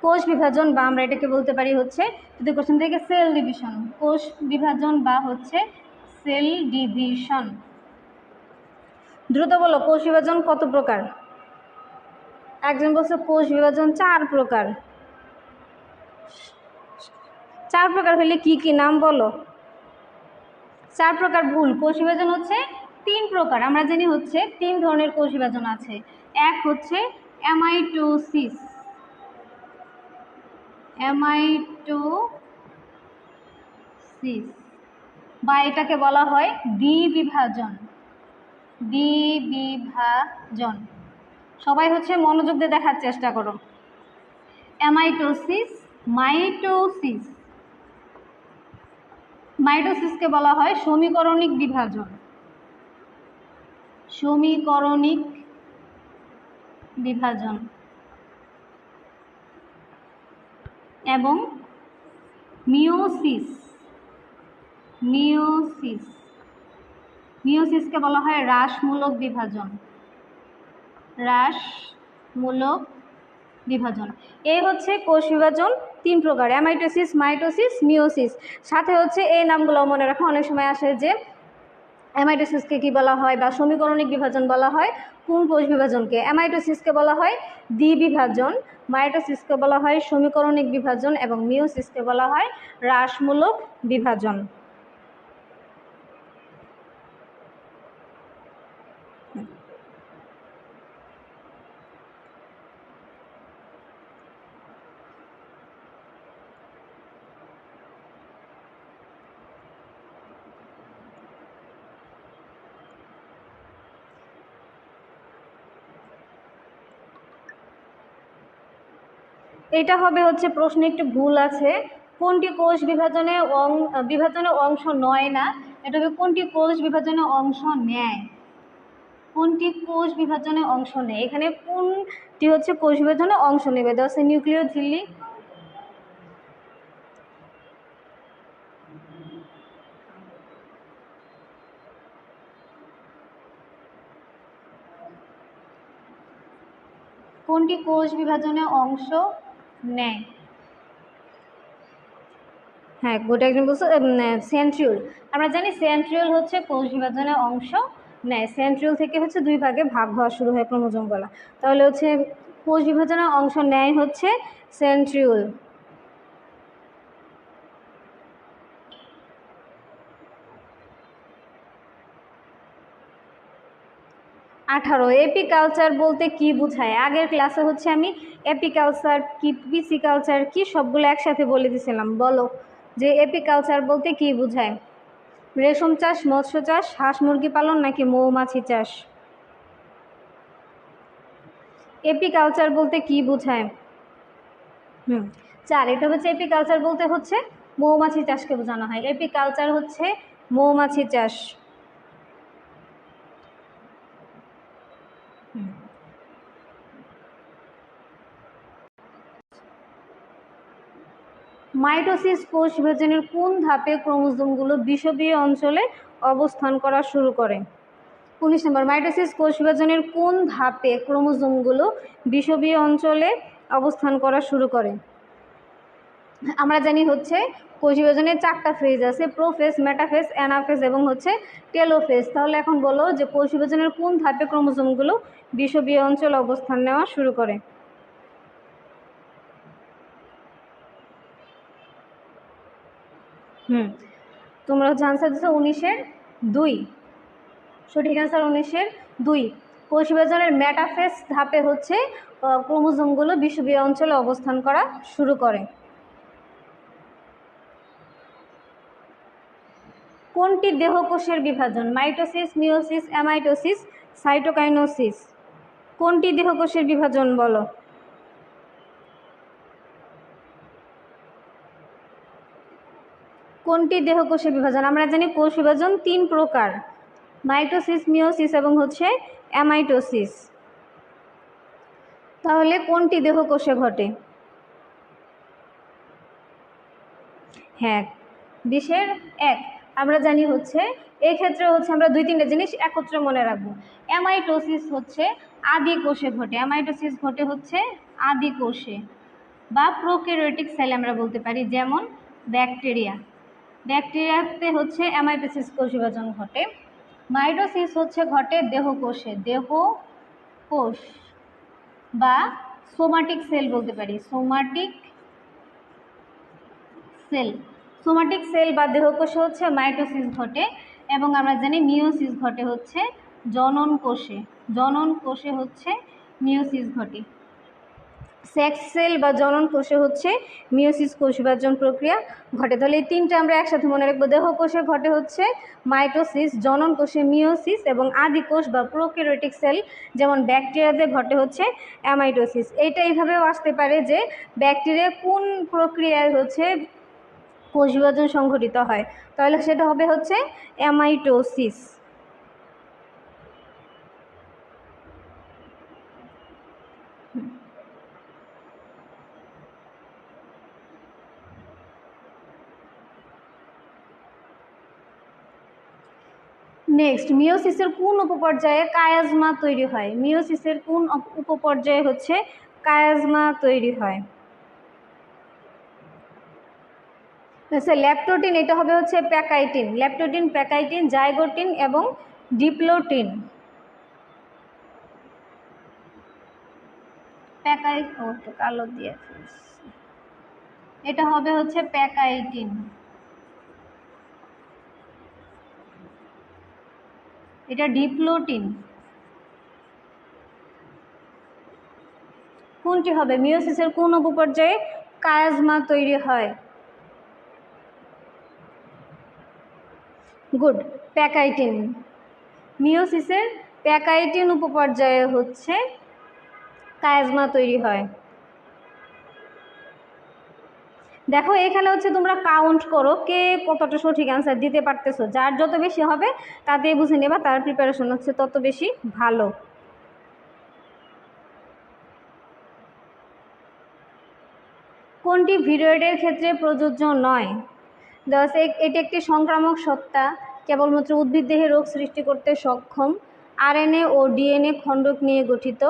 কোষ বিভাজন বা আমরা এটাকে বলতে পারি হচ্ছে, যদি কোশ্চেন থেকে সেল ডিভিশন, কোষ বিভাজন বা হচ্ছে সেল ডিভিশন। দ্রুত বলো, কোষ বিভাজন কত প্রকার? একজন বলছে কোষ বিভাজন 4 প্রকার। 4 প্রকার হলে কি কি নাম বলো? 4 প্রকার ভুল। কোষ বিভাজন হচ্ছে 3 প্রকার। আমরা জানি হচ্ছে 3 ধরনের কোষ বিভাজন আছে। এক হচ্ছে অ্যামাইটোসিস, বা এটাকে বলা হয় দ্বিবিভাজন। সবাই হচ্ছে মনোযোগ দিয়ে দেখার চেষ্টা করো। অ্যামাইটোসিস, মাইটোসিসকে বলা হয় সমীকরণিক বিভাজন, এবং মিওসিসকে বলা হয় হ্রাসমূলক বিভাজন। এই হচ্ছে কোষ বিভাজন 3 প্রকার, অ্যামাইটোসিস, মাইটোসিস, মিওসিস। সাথে হচ্ছে এই নামগুলো মনে রাখো, অনেক সময় আসে যে অ্যামাইটোসিসকে কি বলা হয় বা সমীকরণিক বিভাজন বলা হয় কোন কোষ বিভাজনকে? অ্যামাইটোসিসকে বলা হয় দ্বিবিভাজন, মাইটোসিসকে বলা হয় সমীকরণিক বিভাজন, এবং মিওসিসকে বলা হয় হ্রাসমূলক বিভাজন। এটা হবে হচ্ছে প্রশ্নে একটু ভুল আছে। কোনটি কোষ বিভাজনে অংশ নয় না, এটা হবে কোনটি কোষ বিভাজনে অংশ নেয়। কোনটি কোষ বিভাজনে অংশ নেয়, এখানে কোনটি হচ্ছে কোষ বিভাজনে অংশ নেবে? দেওয়া আছে নিউক্লিয় ঝিল্লি, কোনটি কোষ বিভাজনে অংশ নেয়? হ্যাঁ, গোটা একজন বলছে সেন্ট্রিওল। আমরা জানি সেন্ট্রিওল হচ্ছে কোষ বিভাজনে অংশ নেয়। সেন্ট্রিওল থেকে হচ্ছে 2 ভাগে ভাগ হওয়া শুরু হয় ক্রোমোজোমগুলো। তাহলে হচ্ছে কোষ বিভাজনে অংশ নেয় হচ্ছে সেন্ট্রিওল। 18 এপিকালচার বলতে কি বোঝায়? আগের ক্লাসে হচ্ছে আমি এপিকালচার কি, পিসিকালচার কি, সবগুলো একসাথে বলে দিয়েছিলাম। বলো যে এপিকালচার বলতে কি বোঝায়? রেশম চাষ, মৎস্য চাষ, হাঁস মুরগি পালন, নাকি মৌমাছি চাষ? এপিকালচার বলতে কি বোঝায়? 4, এটা হচ্ছে এপিকালচার বলতে হচ্ছে মৌমাছি চাষকে বোঝানো হয়। এপিকালচার হচ্ছে মৌমাছি চাষ। মাইটোসিস কোষ বিভাজনের কোন ধাপে ক্রোমোজোমগুলো বিষুবীয় অঞ্চলে অবস্থান করা শুরু করে? 19 নম্বর, মাইটোসিস কোষ বিভাজনের কোন ধাপে ক্রোমোজোমগুলো বিষুবীয় অঞ্চলে অবস্থান করা শুরু করে? আমরা জানি হচ্ছে কোষ বিভাজনের 4টা ফেজ আছে, প্রোফেজ, মেটাফেজ, অ্যানাফেজ এবং হচ্ছে টেলোফেজ। তাহলে এখন বলো যে কোষ বিভাজনের কোন ধাপে ক্রোমোজোমগুলো বিষুবীয় অঞ্চলে অবস্থান নেওয়া শুরু করে? তোমরা হচ্ছে আনসার দিচ্ছ 19-2। সঠিক আনসার 19-2। কোষ বিভাজনের মেটাফেজ ধাপে হচ্ছে ক্রোমোজোমগুলো বিষুবীয় অঞ্চলে অবস্থান করা শুরু করে। কোনটি দেহকোষের বিভাজন? Mitosis, meiosis, amitosis, cytokinesis. কোনটি দেহকোষের বিভাজন বলো? কোনটি দেহকোষের বিভাজন? আমরা জানি কোষ বিভাজন 3 প্রকার, মাইটোসিস, মিওসিস এবং হচ্ছে অ্যামাইটোসিস। তাহলে কোনটি দেহকোষে ঘটে? হ্যাঁ, 20-1। আমরা জানি হচ্ছে এই ক্ষেত্রে হচ্ছে আমরা 2-3টা জিনিস একত্রে মনে রাখবো। অ্যামাইটোসিস হচ্ছে আদি কোষে ঘটে, অ্যামাইটোসিস ঘটে হচ্ছে আদি কোষে বা প্রোক্যারিওটিক সেল আমরা বলতে পারি, যেমন ব্যাকটেরিয়া। ব্যাকটেরিয়াতে হচ্ছে অ্যামাইটোসিস কোষ বিভাজন ঘটে। মাইটোসিস হচ্ছে ঘটে দেহকোষে, দেহকোষ বা সোমাটিক সেল বলতে পারি, সোমাটিক সেল। সোমাটিক সেল বা দেহকোষে হচ্ছে মাইটোসিস ঘটে এবং আমরা জানি মিওসিস ঘটে হচ্ছে জনন কোষে, জনন কোষে হচ্ছে মিওসিস ঘটে। সেক্স সেল বা জনন কোষে হচ্ছে মিওসিস কোষ বিভাজন প্রক্রিয়া ঘটে। তাহলে এই 3টা আমরা একসাথে মনে রাখবো। দেহকোষে ঘটে হচ্ছে মাইটোসিস, জনন কোষে মিওসিস এবং আদি কোষ বা প্রোক্যারিওটিক সেল যেমন ব্যাকটেরিয়াতে ঘটে হচ্ছে অ্যামাইটোসিস। এইটা এইভাবেও আসতে পারে যে ব্যাকটেরিয়া কোন প্রক্রিয়ায় হচ্ছে কোষ বিভাজন সংঘটিত হয়, তাহলে সেটা হবে হচ্ছে অ্যামাইটোসিস। নেক্সট, মিওসিসের কোন উপপর্যায়ে কায়াজমা তৈরি হয়? মিওসিসের কোন উপপর্যায়ে হচ্ছে কায়াজমা তৈরি হয়? আচ্ছা, ল্যাপটোটিন, এটা হবে হচ্ছে প্যাকাইটিন। ল্যাপটোটিন, প্যাকাইটিন, জাইগোটিন এবং ডিপ্লোটিন। কালো দিয়ে এটা হবে হচ্ছে প্যাকাইটিন, এটা ডিপ্লোটিন। কোনটি হবে? মিওসিসের কোন উপপর্যায়ে কায়াজমা তৈরি হয়? Good, pachytene. মিওসিসের প্যাকাইটিন উপপর্যায়ে হচ্ছে কায়াজমা তৈরি হয়। দেখো এখানে হচ্ছে তোমরা কাউন্ট করো কে কতটা সঠিক অ্যান্সার দিতে পারতেছো। যার যত বেশি হবে তাতেই বুঝে নেবা তার প্রিপারেশন হচ্ছে তত বেশি ভালো। কোনটি ভিরয়েডের ক্ষেত্রে প্রযোজ্য নয়? এটি একটি সংক্রামক সত্তা, কেবলমাত্র উদ্ভিদ দেহে রোগ সৃষ্টি করতে সক্ষম, আরএনএ ও ডিএনএ খণ্ডক নিয়ে গঠিত,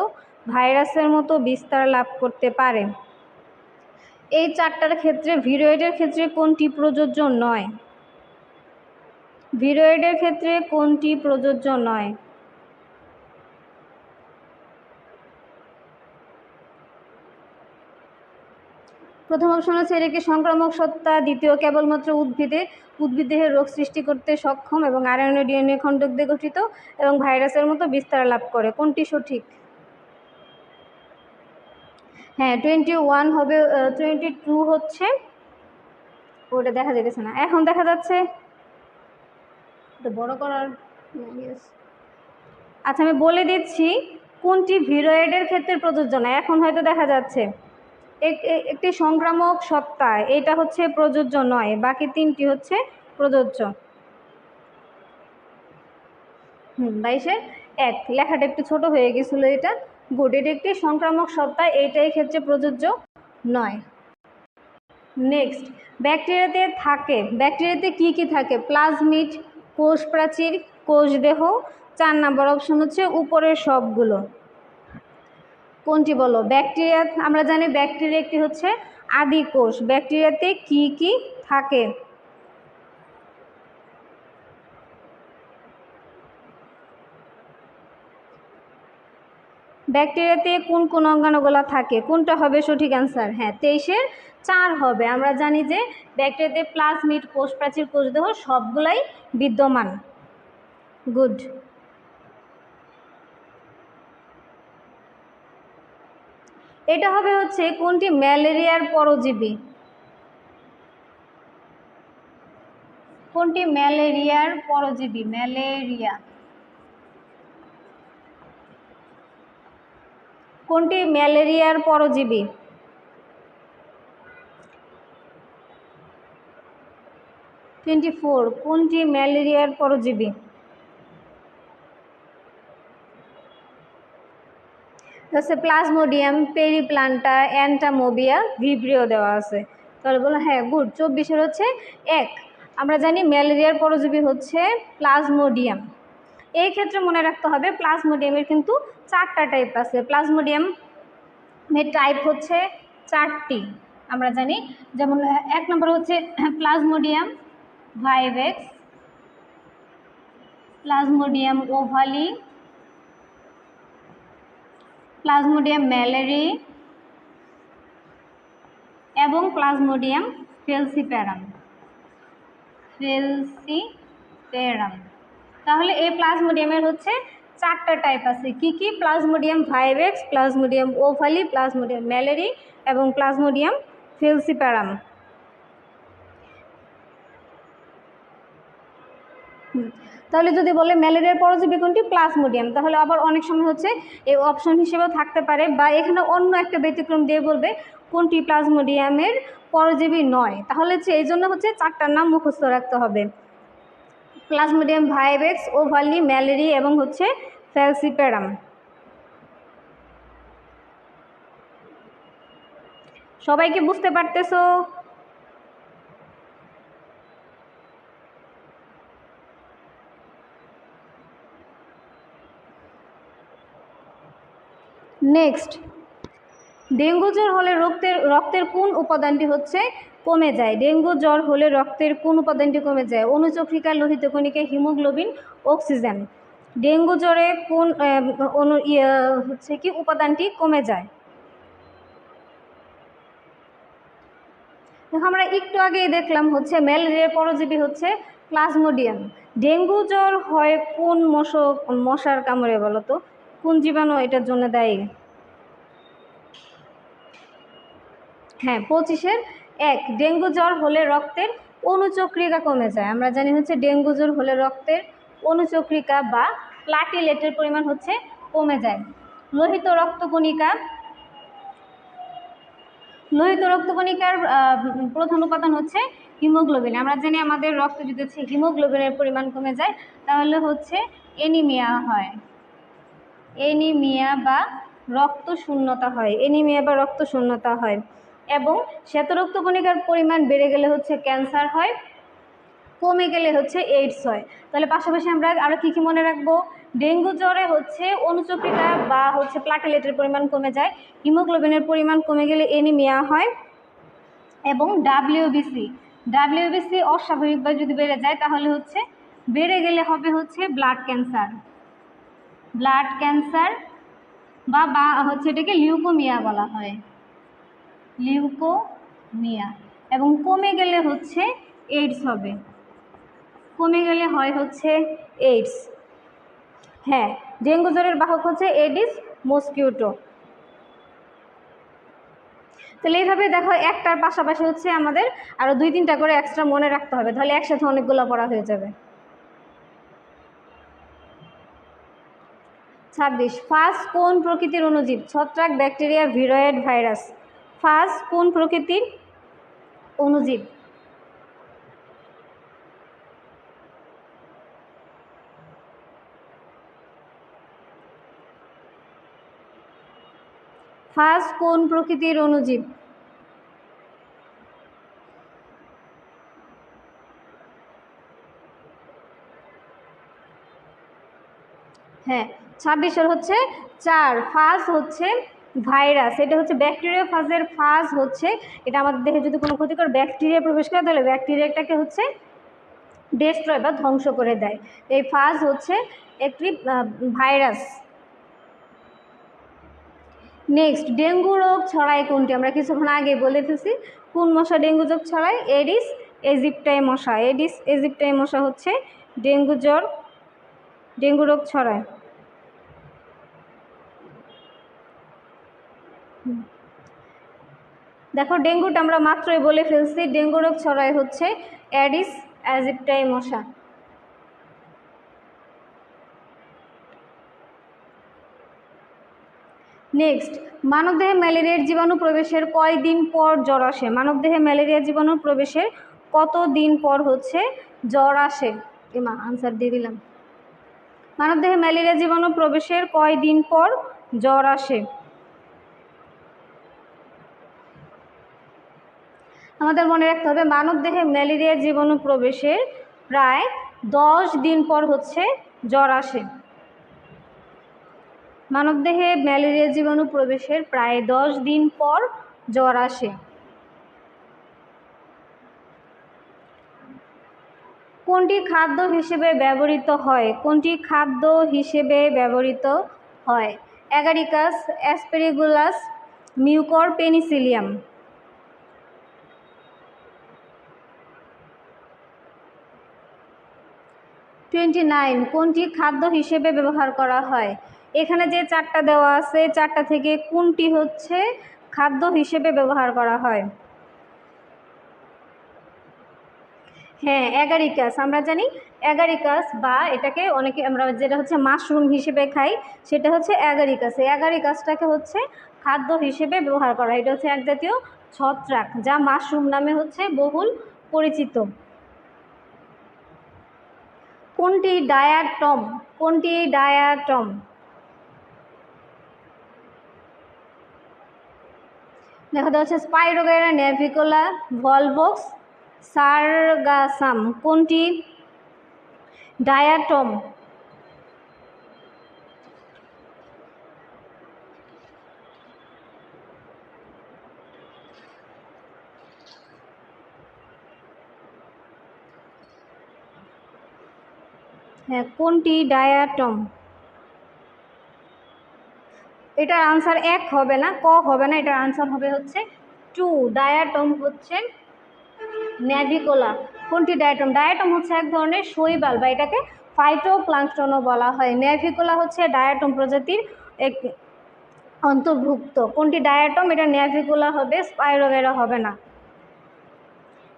ভাইরাসের মতো বিস্তার লাভ করতে পারে। এই 4টার ক্ষেত্রে ভিরয়েডের ক্ষেত্রে কোনটি প্রযোজ্য নয়? ভিরয়েডের ক্ষেত্রে কোনটি প্রযোজ্য নয়? প্রথম অপশন হচ্ছে এর একটি সংক্রামক সত্তা, দ্বিতীয় কেবলমাত্র উদ্ভিদ দেহে রোগ সৃষ্টি করতে সক্ষম এবং আরএনএ ডিএনএ খণ্ডক দিয়ে গঠিত এবং ভাইরাসের মতো বিস্তার লাভ করে। কোনটি সঠিক? হ্যাঁ, 21 হবে, 22 হচ্ছে, ওটা দেখা যেতেছে না, এখন দেখা যাচ্ছে, বড় করার। আচ্ছা, আমি বলে দিচ্ছি কোনটি ভিরয়েডের ক্ষেত্রে প্রযোজ্য না। এখন হয়তো দেখা যাচ্ছে একটি সংক্রামক সত্তা, এটা হচ্ছে প্রযোজ্য নয়, বাকি 3টি হচ্ছে প্রযোজ্য। 22-1, লেখাটা একটু ছোট হয়ে গেছিল এটা। গুড, এটা একটি সংক্রামক সত্তা, এইটাই ক্ষেত্রে প্রযোজ্য নয়। নেক্সট, ব্যাকটেরিয়াতে কি কি থাকে? প্লাজমিড, কোষ প্রাচীর, কোষ দেহ। 4 নম্বর অপশন হচ্ছে উপরের সবগুলো। কোনটি বলো? ব্যাকটেরিয়া, আমরা জানি ব্যাকটেরিয়া একটি হচ্ছে আদি কোষ। ব্যাকটেরিয়াতে কি কি থাকে? ব্যাকটেরিয়াতে কোন কোন অঙ্গাণুগুলো থাকে? কোনটা হবে সঠিক অ্যান্সার? হ্যাঁ, 23-এর 4 হবে। আমরা জানি যে ব্যাকটেরিয়াতে প্লাজমিড, কোষ প্রাচীর, কোষ দেহ সবগুলাই বিদ্যমান। গুড। এটা হবে হচ্ছে কোনটি ম্যালেরিয়ার পরজীবী? কোনটি ম্যালেরিয়ার পরজীবী? ম্যালেরিয়া কোনটি ম্যালেরিয়ার পরজীবী? 24 কোনটি ম্যালেরিয়ার পরজীবী? হচ্ছে প্লাজমোডিয়াম, পেরিপ্লান্টা, অ্যান্টামোবিয়া, ভিব্রিও দেওয়া আছে। তাহলে বলো হ্যাঁ, গুড। 24-এর হচ্ছে 1। আমরা জানি ম্যালেরিয়ার পরজীবী হচ্ছে প্লাজমোডিয়াম। এই ক্ষেত্রে মনে রাখতে হবে প্লাজমোডিয়ামের কিন্তু 4টা টাইপ আছে। প্লাজমোডিয়ামের টাইপ হচ্ছে 4টি আমরা জানি। যেমন 1 নম্বর হচ্ছে plasmodium vivax, plasmodium ovale, plasmodium ম্যালেরি এবং প্লাজমোডিয়াম ফেলসিপ্যারাম। তাহলে এই প্লাজমোডিয়ামের হচ্ছে 4টা টাইপ আছে। কি কি? Plasmodium vivax, plasmodium ovale, plasmodium ম্যালেরি এবং প্লাজমোডিয়াম ফেলসিপ্যারাম। তাহলে যদি বলে ম্যালেরিয়ার পরজীবী কোনটি? প্লাজমোডিয়াম। তাহলে আবার অনেক সময় হচ্ছে এই অপশন হিসেবেও থাকতে পারে, বা এখানে অন্য একটা ব্যতিক্রম দিয়ে বলবে কোনটি প্লাজমোডিয়ামের পরজীবী নয়। তাহলে হচ্ছে এই জন্য হচ্ছে 4টার নাম মুখস্থ রাখতে হবে: প্লাজমোডিয়াম ভাইভেক্স, ওভালি, ম্যালেরি এবং হচ্ছে ফেলসিপ্যারাম। সবাই কি বুঝতে পারতেছো? নেক্সট, ডেঙ্গু জ্বর হলে রক্তের কোন উপাদানটি হচ্ছে কমে যায়? ডেঙ্গু জ্বর হলে রক্তের কোন উপাদানটি কমে যায়? অনুচক্রিকা, লোহিত কণিকা, হিমোগ্লোবিন, অক্সিজেন। ডেঙ্গু জ্বরে কোন হচ্ছে কি উপাদানটি কমে যায়? দেখো, আমরা একটু আগেই দেখলাম হচ্ছে ম্যালেরিয়ার পরজীবী হচ্ছে প্লাজমোডিয়াম। ডেঙ্গু জ্বর হয় কোন মশার কামড়ে বলো তো? কোন জীবাণু এটার জন্য দায়ী? হ্যাঁ, 25-এর 1। ডেঙ্গু জ্বর হলে রক্তের অনুচক্রিকা কমে যায়। আমরা জানি হচ্ছে ডেঙ্গু জ্বর হলে রক্তের অনুচক্রিকা বা প্লাটিলেটের পরিমাণ হচ্ছে কমে যায়। লোহিত রক্তকণিকার প্রধান উপাদান হচ্ছে হিমোগ্লোবিন। আমরা জানি আমাদের রক্তে যদি হচ্ছে হিমোগ্লোবিনের পরিমাণ কমে যায় তাহলে হচ্ছে এনিমিয়া হয়। এনিমিয়া বা রক্ত শূন্যতা হয়। এবং শ্বেত রক্তকণিকার পরিমাণ বেড়ে গেলে হচ্ছে ক্যান্সার হয়, কমে গেলে হচ্ছে এইডস হয়। তাহলে পাশাপাশি আমরা আরও কী কী মনে রাখবো? ডেঙ্গু জ্বরে হচ্ছে অনুচক্রিকা বা হচ্ছে প্লাটিলেটের পরিমাণ কমে যায়, হিমোগ্লোবিনের পরিমাণ কমে গেলে এনিমিয়া হয়, এবং ডাব্লিউবিসি অস্বাভাবিকভাবে যদি বেড়ে যায় তাহলে হচ্ছে হবে হচ্ছে ব্লাড ক্যান্সার বা হচ্ছে এটাকে লিউকোমিয়া বলা হয়, লিউকোমিয়া। এবং কমে গেলে হচ্ছে এইডস হবে, হয় হচ্ছে এইডস। হ্যাঁ, ডেঙ্গু জ্বরের বাহক হচ্ছে এডিস মস্কিউটো। তাহলে এইভাবে দেখো, একটার পাশাপাশি হচ্ছে আমাদের আরও 2-3টা করে এক্সট্রা মনে রাখতে হবে, তাহলে একসাথে অনেকগুলো পড়া হয়ে যাবে। 26, ফাজ কোন প্রকৃতির অণুজীব? ছত্রাক, ব্যাকটেরিয়া, ভিরয়েড, ভাইরাস। ফাজ কোন প্রকৃতির অণুজীব? ফাজ কোন প্রকৃতির অণুজীব? হ্যাঁ 26 হচ্ছে 4। ফাজ হচ্ছে ভাইরাস, এটা হচ্ছে ব্যাকটেরিয়া ফাজের ফাজ হচ্ছে এটা আমাদের দেহে যদি কোনো ক্ষতিকর ব্যাকটেরিয়া প্রবেশ করে তাহলে ব্যাকটেরিয়াটাকে হচ্ছে ডেস্ট্রয় বা ধ্বংস করে দেয়। এই ফাজ হচ্ছে একটি ভাইরাস। নেক্সট, ডেঙ্গু রোগ ছড়ায় কোনটি? আমরা কিছুক্ষণ আগে বলে ফেলছি কোন মশা ডেঙ্গু রোগ ছড়ায়। এডিস ইজিপ্টাই মশা। এডিস ইজিপ্টাই মশা হচ্ছে ডেঙ্গু রোগ ছড়ায়। দেখো ডেঙ্গুটা আমরা মাত্রই বলে ফেলছি, ডেঙ্গু রোগ ছড়ায় হচ্ছে অ্যাডিস ইজিপ্টাই মশা। নেক্সট, মানবদেহে ম্যালেরিয়ার জীবাণু প্রবেশের কয় দিন পর জ্বর আসে? মানবদেহে ম্যালেরিয়া জীবাণু প্রবেশের কত দিন পর হচ্ছে জ্বর আসে? এমা আনসার দিয়ে দিলাম। মানবদেহে ম্যালেরিয়া জীবাণু প্রবেশের কয় দিন পর জ্বর আসে? আমাদের মনে রাখতে হবে মানবদেহে ম্যালেরিয়া জীবাণু প্রবেশের প্রায় 10 দিন পর হচ্ছে জ্বর আসে। মানবদেহে ম্যালেরিয়া জীবাণু প্রবেশের প্রায় 10 দিন পর জ্বর আসে। কোনটি খাদ্য হিসেবে ব্যবহৃত হয়? কোনটি খাদ্য হিসেবে ব্যবহৃত হয়? Agaricus, অ্যাসপেরিগুলাস, mucor, Penicillium. 29 কোনটি খাদ্য হিসেবে ব্যবহার করা হয়? এখানে যে 4টা দেওয়া আছে 4টা থেকে কোনটি হচ্ছে খাদ্য হিসেবে ব্যবহার করা হয়? হ্যাঁ অ্যাগারিকাস, আমরা জানি অ্যাগারিকাস বা এটাকে অনেকে আমরা যেটা হচ্ছে মাশরুম হিসেবে খাই সেটা হচ্ছে অ্যাগারিকাস। এই অ্যাগারিকাসটাকে হচ্ছে খাদ্য হিসেবে ব্যবহার করা। এটা হচ্ছে এক জাতীয় ছত্রাক যা মাশরুম নামে হচ্ছে বহুল পরিচিত। কোনটি ডায়াটম? কোনটি ডায়াটম? দেখা যাচ্ছে স্পাইরোগাইরা, নেভিকোলা, ভলভক্স, সারগাসাম। কোনটি ডায়াটম? হ্যাঁ কোনটি ডায়াটম? এটার আনসার 1 হবে না, ক হবে না, এটার আনসার হবে হচ্ছে 2। ডায়াটম হচ্ছে নেভিকোলা। কোনটি ডায়াটম? ডায়াটম হচ্ছে এক ধরনের শৈবাল বা এটাকে ফাইটোপ্লাঙ্কটনও বলা হয়। নেভিকোলা হচ্ছে ডায়াটম প্রজাতির এক অন্তর্ভুক্ত। কোনটি ডায়াটম? এটা নেভিকোলা হবে, স্পাইরোগাইরা হবে না।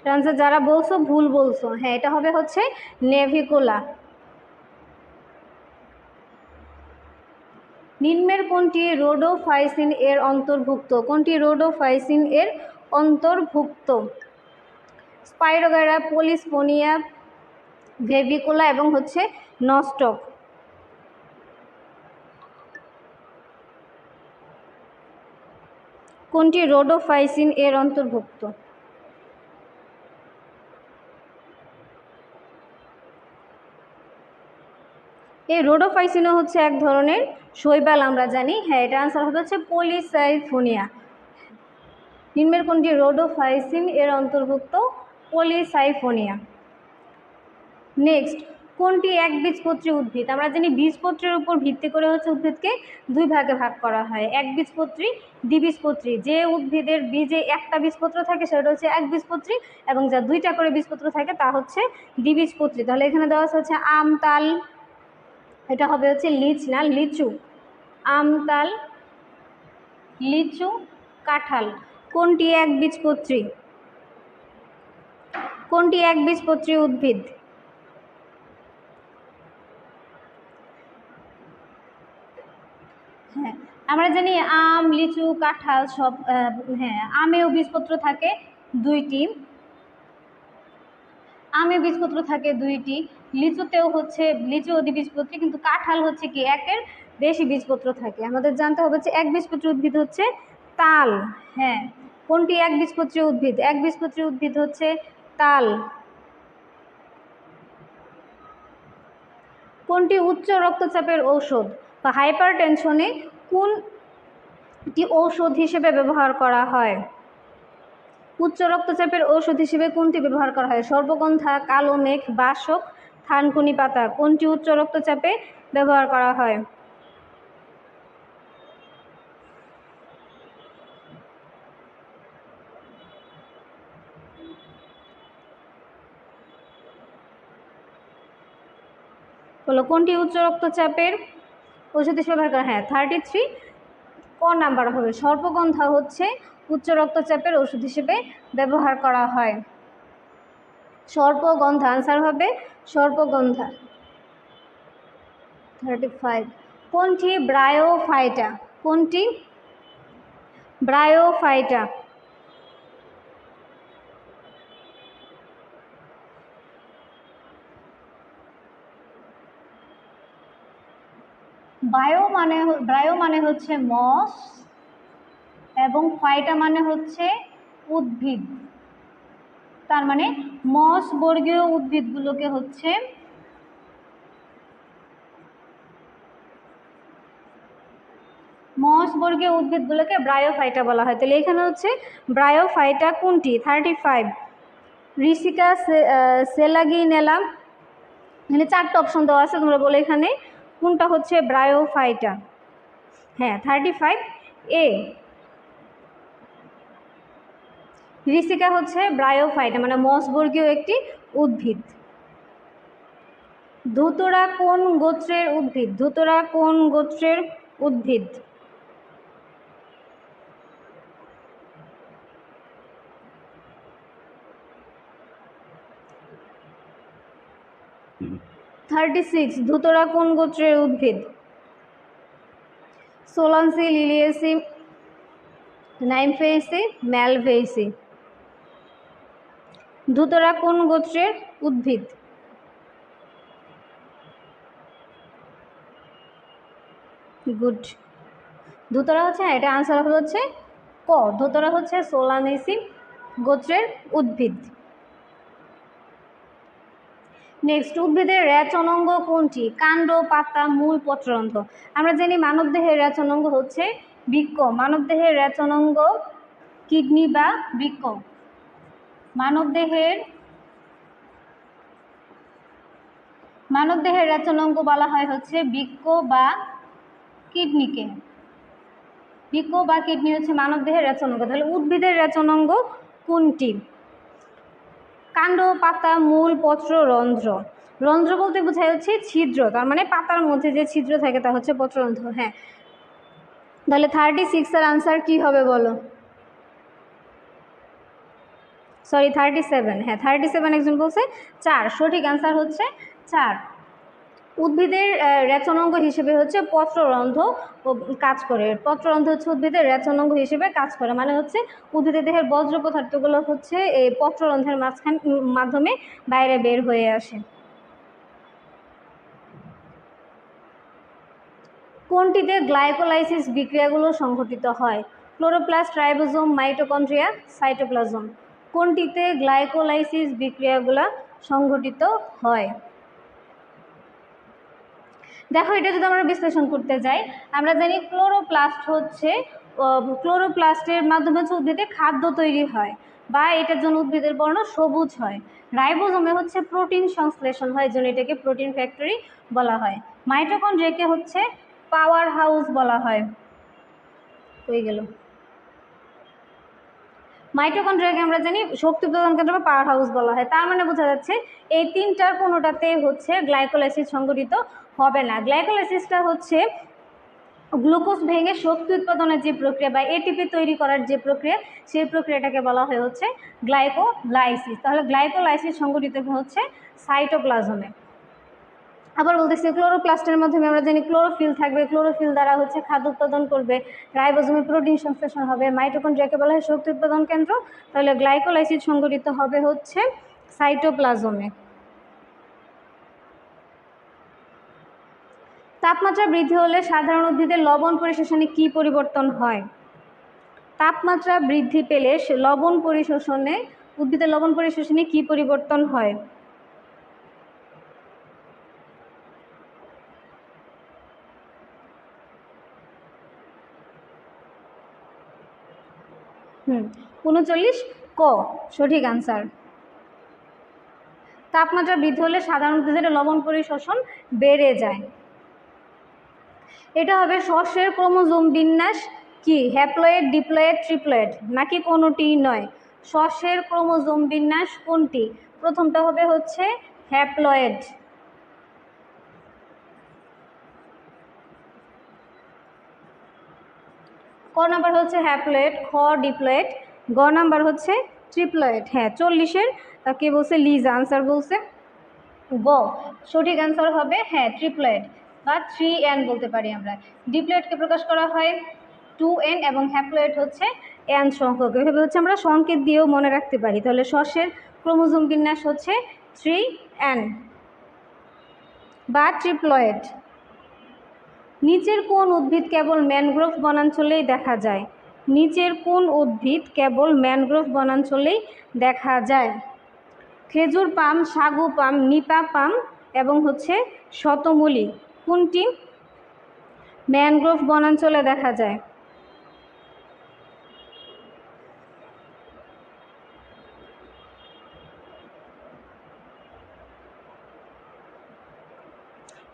আনসার যারা বলছো ভুল বলছো। হ্যাঁ এটা হবে হচ্ছে নেভিকোলা। নিম্নের কোনটি রোডোফাইসিন এর অন্তর্ভুক্ত? কোনটি রোডোফাইসিন এর অন্তর্ভুক্ত? স্পাইরোগাইরা, পলিসফোনিয়া, ভেভিকোলা এবং হচ্ছে নস্টক। কোনটি রোডোফাইসিন এর অন্তর্ভুক্ত? এই রোডোফাইসিনও হচ্ছে এক ধরনের শৈবাল আমরা জানি। হ্যাঁ এটা আনসার হবে হচ্ছে পলিসাইফোনিয়া। নিম্নের কোনটি রোডোফাইসিন এর অন্তর্ভুক্ত? পলিসাইফোনিয়া। নেক্সট, কোনটি একবীজপত্রী উদ্ভিদ? আমরা জানি বীজপত্রের উপর ভিত্তি করে হচ্ছে উদ্ভিদকে 2 ভাগে ভাগ করা হয়, একবীজপত্রী, দ্বিবীজপত্রী। যে উদ্ভিদের বীজে একটা বীজপত্র থাকে সেটা হচ্ছে একবীজপত্রী এবং যা 2টা করে বীজপত্র থাকে তা হচ্ছে দ্বিবীজপত্রী। তাহলে এখানে দেওয়া হচ্ছে আম, তাল, এটা হবে হচ্ছে লিচু। আম, তাল, লিচু, কাঁঠাল। কোনটি একবীজপত্রী? কোনটি একবীজপত্রী উদ্ভিদ? হ্যাঁ আমরা জানি আম, লিচু, কাঁঠাল সব হ্যাঁ আমেও বীজপত্র থাকে 2টি। আমে বীজপত্র থাকে 2টি। লিচুতেও হচ্ছে লিচু দ্বিবীজপত্রী, কিন্তু কাঁঠাল হচ্ছে কি একের বেশি বীজপত্র থাকে। আমাদের জানতে হবে যে একবীজপত্রী উদ্ভিদ হচ্ছে তাল। হ্যাঁ কোনটি একবীজপত্রী উদ্ভিদ? একবীজপত্রী উদ্ভিদ হচ্ছে তাল। কোনটি উচ্চ রক্তচাপের ঔষধ বা হাইপার টেনশনে কোনটি ঔষধ হিসেবে ব্যবহার করা হয়? উচ্চ রক্তচাপের ঔষধ হিসেবে কোনটি ব্যবহার করা হয়? সর্পগন্ধা, কালো মেঘ, বাসক, থানকুনি পাতা। কোনটি উচ্চ রক্তচাপে ব্যবহার করা হয়? বলো কোনটি উচ্চ রক্তচাপের ওষুধ হিসেবে ব্যবহার করা? হ্যাঁ 33 ক নাম্বার হবে। সর্পগন্ধা হচ্ছে উচ্চ রক্তচাপের ওষুধ হিসেবে ব্যবহার করা হয়। সর্পগন্ধা আনসার হবে সর্পগন্ধা। 35 কোনটি ব্রায়োফাইটা? কোনটি ব্রায়োফাইটা? ব্রায়ো মানে হচ্ছে মস এবং ফাইটা মানে হচ্ছে উদ্ভিদ। তার মানে মস বর্গীয় উদ্ভিদগুলোকে হচ্ছে ব্রায়োফাইটা বলা হয়। তাহলে এখানে হচ্ছে ব্রায়োফাইটা কোনটি? 35 রিসিকা সেলাগিনেলা। এখানে 4টা অপশন দেওয়া আছে, তোমরা বলে এখানে কোনটা হচ্ছে ব্রায়োফাইটা। হ্যাঁ 35 এ রিসিকা হচ্ছে ব্রায়োফাইটা মানে মসবর্গীয় একটি উদ্ভিদ। ধুতরা কোন গোত্রের উদ্ভিদ? ধুতরা কোন গোত্রের উদ্ভিদ? ধুতরা কোন গোত্রের উদ্ভিদ? সোলানসি, লিলিয়েসি, নাইমফেইসি, ম্যালভেইসি। ধুতরা কোন গোত্রের উদ্ভিদ? গুড। ধুতরা হচ্ছে এটা আনসার হচ্ছে ক। ধুতরা হচ্ছে সোলানেসি গোত্রের উদ্ভিদ। নেক্সট, উদ্ভিদের রেচনাঙ্গ কোনটি? কাণ্ড, পাতা, মূল, পত্ররন্ধ্র। আমরা জানি মানবদেহের রেচনাঙ্গ হচ্ছে বৃক্ক। মানবদেহের রেচনাঙ্গ কিডনি বা বৃক্ক। মানবদেহের রেচনাঙ্গ বলা হয় হচ্ছে বৃক্ক বা কিডনিকে। বৃক্ক বা কিডনি হচ্ছে মানবদেহের রেচনাঙ্গ। তাহলে উদ্ভিদের রেচনাঙ্গ কোনটি? কাণ্ড, পাতা, মূল, পত্র, রন্ধ্র। রন্ধ্র বলতে বোঝায় হচ্ছে ছিদ্র, তার মানে পাতার মধ্যে যে ছিদ্র থাকে তা হচ্ছে পত্ররন্ধ্র। হ্যাঁ তাহলে 36 এর আনসার কি হবে বলো? সরি 37। হ্যাঁ 37 একজন বলছে 4, সঠিক আনসার হচ্ছে 4। উদ্ভিদের রেচনাঙ্গ হিসেবে হচ্ছে পত্ররন্ধ্র কাজ করে। পত্ররন্ধ্র হচ্ছে উদ্ভিদের রেচনাঙ্গ হিসেবে কাজ করে, মানে হচ্ছে উদ্ভিদের দেহের বজ্র পদার্থগুলো হচ্ছে এই পত্ররন্ধ্রের মাধ্যমে বাইরে বের হয়ে আসে। কোনটিতে গ্লাইকোলাইসিস বিক্রিয়াগুলো সংঘটিত হয়? Chloroplast, ribosome, mitochondria, cytoplasm. কোনটিতে গ্লাইকোলাইসিস বিক্রিয়াগুলো সংঘটিত হয়? দেখো এটা যদি আমরা বিশ্লেষণ করতে যাই, আমরা জানি ক্লোরোপ্লাস্টের মাধ্যমে হচ্ছে উদ্ভিদে খাদ্য তৈরি হয় বা এটার জন্য উদ্ভিদের বর্ণ সবুজ হয়। রাইবোজোমে হচ্ছে প্রোটিন সংশ্লেষণ হয়, জন্য এটাকে প্রোটিন ফ্যাক্টরি বলা হয়। মাইটোকন্ড্রিয়াকে হচ্ছে পাওয়ার হাউস বলা হয়। হয়ে গেল। মাইটোকন্ড্রিয়াকে আমরা জানি শক্তি প্রদান কেন্দ্র বা পাওয়ার হাউস বলা হয়। তার মানে বোঝা যাচ্ছে এই তিনটার কোনোটাতে হচ্ছে গ্লাইকোলাইসিস সংঘটিত হবে না। গ্লাইকোলাইসিসটা হচ্ছে গ্লুকোজ ভেঙে শক্তি উৎপাদনের যে প্রক্রিয়া বা এটিপি তৈরি করার যে প্রক্রিয়া, সেই প্রক্রিয়াটাকে বলা হয় হচ্ছে গ্লাইকোলাইসিস। তাহলে গ্লাইকোলাইসিস সংঘটিত হচ্ছে সাইটোপ্লাজমে। আবার বলতেছি ক্লোরোপ্লাস্টের মাধ্যমে আমরা জানি ক্লোরোফিল থাকবে, ক্লোরোফিল দ্বারা হচ্ছে খাদ্য উৎপাদন করবে, রাইবোজোমে প্রোটিন সংশ্লেষণ হবে, মাইটোকন্ড্রিয়াকে বলা হয় শক্তি উৎপাদন কেন্দ্র। তাহলে গ্লাইকোলাইসিস সংঘটিত হবে হচ্ছে সাইটোপ্লাজমে। তাপমাত্রা বৃদ্ধি হলে সাধারণ উদ্ভিদের লবণ পরিশোষণে কি পরিবর্তন হয়? তাপমাত্রা বৃদ্ধি পেলে উদ্ভিদের লবণ পরিশোষণে কি পরিবর্তন হয়? 39 ক সঠিক আনসার। তাপমাত্রা বৃদ্ধি হলে সাধারণত যেটা লবণ পরিশোষণ বেড়ে যায়। এটা হবে সর্ষের ক্রোমোজোম বিন্যাস কি? হ্যাপ্লয়েড, ডিপ্লয়েড, ট্রিপ্লয়েড নাকি কোনোটিই নয়? সর্ষের ক্রোমোজোম বিন্যাস কোনটি? প্রথমটা হবে হচ্ছে হ্যাপ্লয়েড। ক নাম্বার হচ্ছে হ্যাপ্লয়েড, খ ডিপ্লয়েড, গ নাম্বার হচ্ছে ট্রিপ্লয়েড। হ্যাঁ 40-এর কে বলছে? লিজা আনসার বলছে গ। সঠিক আনসার হবে হ্যাঁ ট্রিপ্লয়েড বা 3n বলতে পারি আমরা। ডিপ্লয়েডকে প্রকাশ করা হয় 2n এবং হ্যাপ্লয়েড হচ্ছে n সংখ্যক। এভাবে হচ্ছে আমরা সংকেত দিয়েও মনে রাখতে পারি। তাহলে সর্ষের ক্রোমোজোম বিন্যাস হচ্ছে 3n বা ট্রিপ্লয়েড। নিচের কোন উদ্ভিদ কেবল ম্যানগ্রোভ বনাঞ্চলেই দেখা যায়? নিচের কোন উদ্ভিদ কেবল ম্যানগ্রোভ বনাঞ্চলেই দেখা যায়? খেজুর পাম, সাগু পাম, নিপা পাম এবং হচ্ছে শতমূলী কোনটি ম্যানগ্রোভ বনাঞ্চলে দেখা যায়?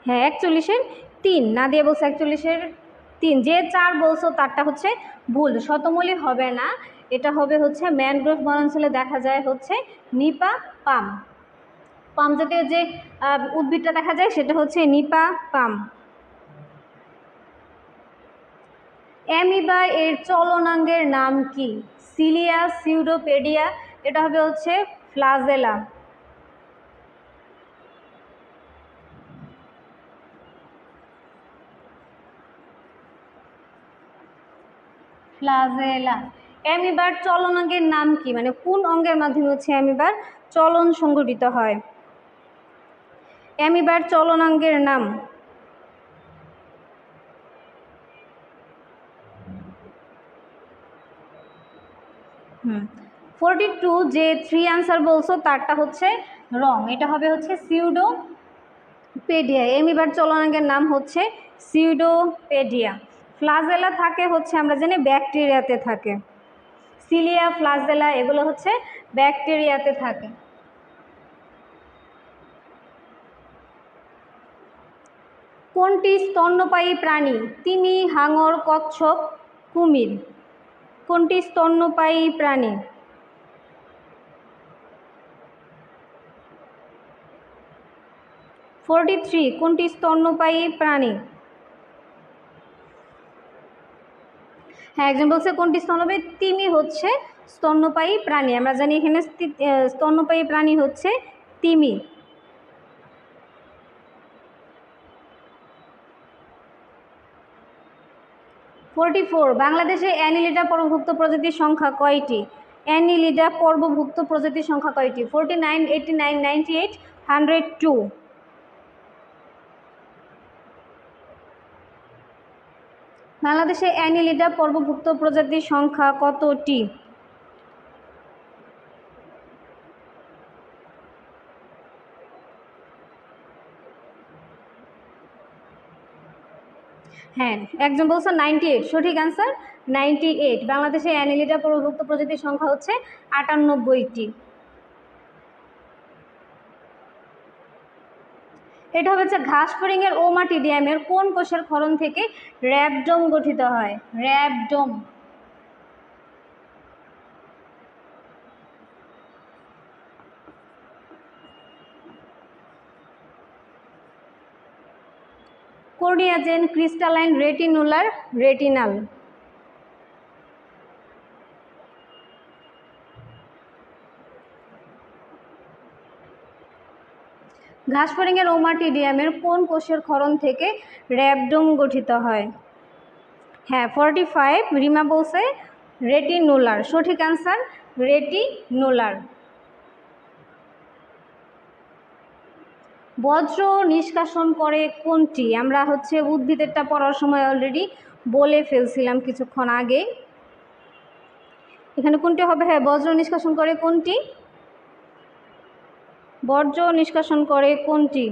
হ্যাঁ 41-এর 3। নাদিয়া বলছে 41-এর 3। যে 4 বলছো তারটা হচ্ছে ভুল, শতমূলী হবে না, এটা হবে হচ্ছে ম্যানগ্রোভ বনাঞ্চলে দেখা যায় হচ্ছে নিপা পাম। পাম জাতীয় যে উদ্ভিদটা দেখা যায় সেটা হচ্ছে নিপা পাম। অ্যামিবা এর চলনাঙ্গের নাম কি? সিলিয়া, সিউডোপেডিয়া, এটা হবে হচ্ছে ফ্লাজেলা। ফ্লাজেলা। অ্যামিবার চলনাঙ্গের নাম কি? মানে কোন অঙ্গের মাধ্যমে হচ্ছে অ্যামিবার চলন সংঘটিত হয়? অ্যামিবার চলনাঙ্গের নাম 42। যে 3 আনসার বলছো তারটা হচ্ছে রং, এটা হবে হচ্ছে সিউডোপেডিয়া। অ্যামিবার চলনাঙ্গের নাম হচ্ছে সিউডোপেডিয়া। ফ্লাজেলা থাকে হচ্ছে আমরা জানি ব্যাকটেরিয়াতে থাকে। সিলিয়া, ফ্লাজেলা এগুলো হচ্ছে ব্যাকটেরিয়াতে থাকে। কোনটি স্তন্যপায়ী প্রাণী? তিমি, হাঙর, কচ্ছপ, কুমির কোনটি স্তন্যপায়ী প্রাণী? কোনটি স্তন্যপায়ী প্রাণী? হ্যাঁ একজন বলছে কোনটি স্তন্যপায়ী? তিমি হচ্ছে স্তন্যপায়ী প্রাণী। আমরা জানি এখানে স্তন্যপায়ী প্রাণী হচ্ছে তিমি। বাংলাদেশে অ্যানিলিডা পর্বভুক্ত প্রজাতির সংখ্যা কয়টি? অ্যানিলিডা পর্বভুক্ত প্রজাতির সংখ্যা কয়টি? 49, 89, 98, 102। বাংলাদেশে অ্যানিলিডা পর্বভুক্ত প্রজাতির সংখ্যা কতটি? হ্যাঁ একজন বলছে 98, সঠিক আনসার 98। বাংলাদেশে অ্যানিলিডা পর্বভুক্ত প্রজাতির সংখ্যা হচ্ছে 98টি। এটা হচ্ছে ঘাসফড়িংয়ের ওমাটিডিয়ামের কোন কোষের ক্ষরণ থেকে র্যাবডোম গঠিত হয়? র্যাবডোম। কোর্নিয়াজেন, ক্রিস্টালাইন, রেটিনুলার, রেটিনাল। ঘাসফড়িংয়ের ওমাটিডিয়ামের কোন কোষের ক্ষরণ থেকে র্যাবডোম গঠিত হয়? হ্যাঁ 45। রিমা বলছে রেটিনুলার, সঠিক আনসার রেটিনুলার। বজ্র নিষ্কাশন করে কোনটি? আমরা হচ্ছে উদ্ভিদেরটা পড়ার সময় অলরেডি বলে ফেলছিলাম কিছুক্ষণ আগে। এখানে কোনটি হবে? হ্যাঁ বজ্র নিষ্কাশন করে কোনটি? বর্জ্য নিষ্কাশন করে কোনটি?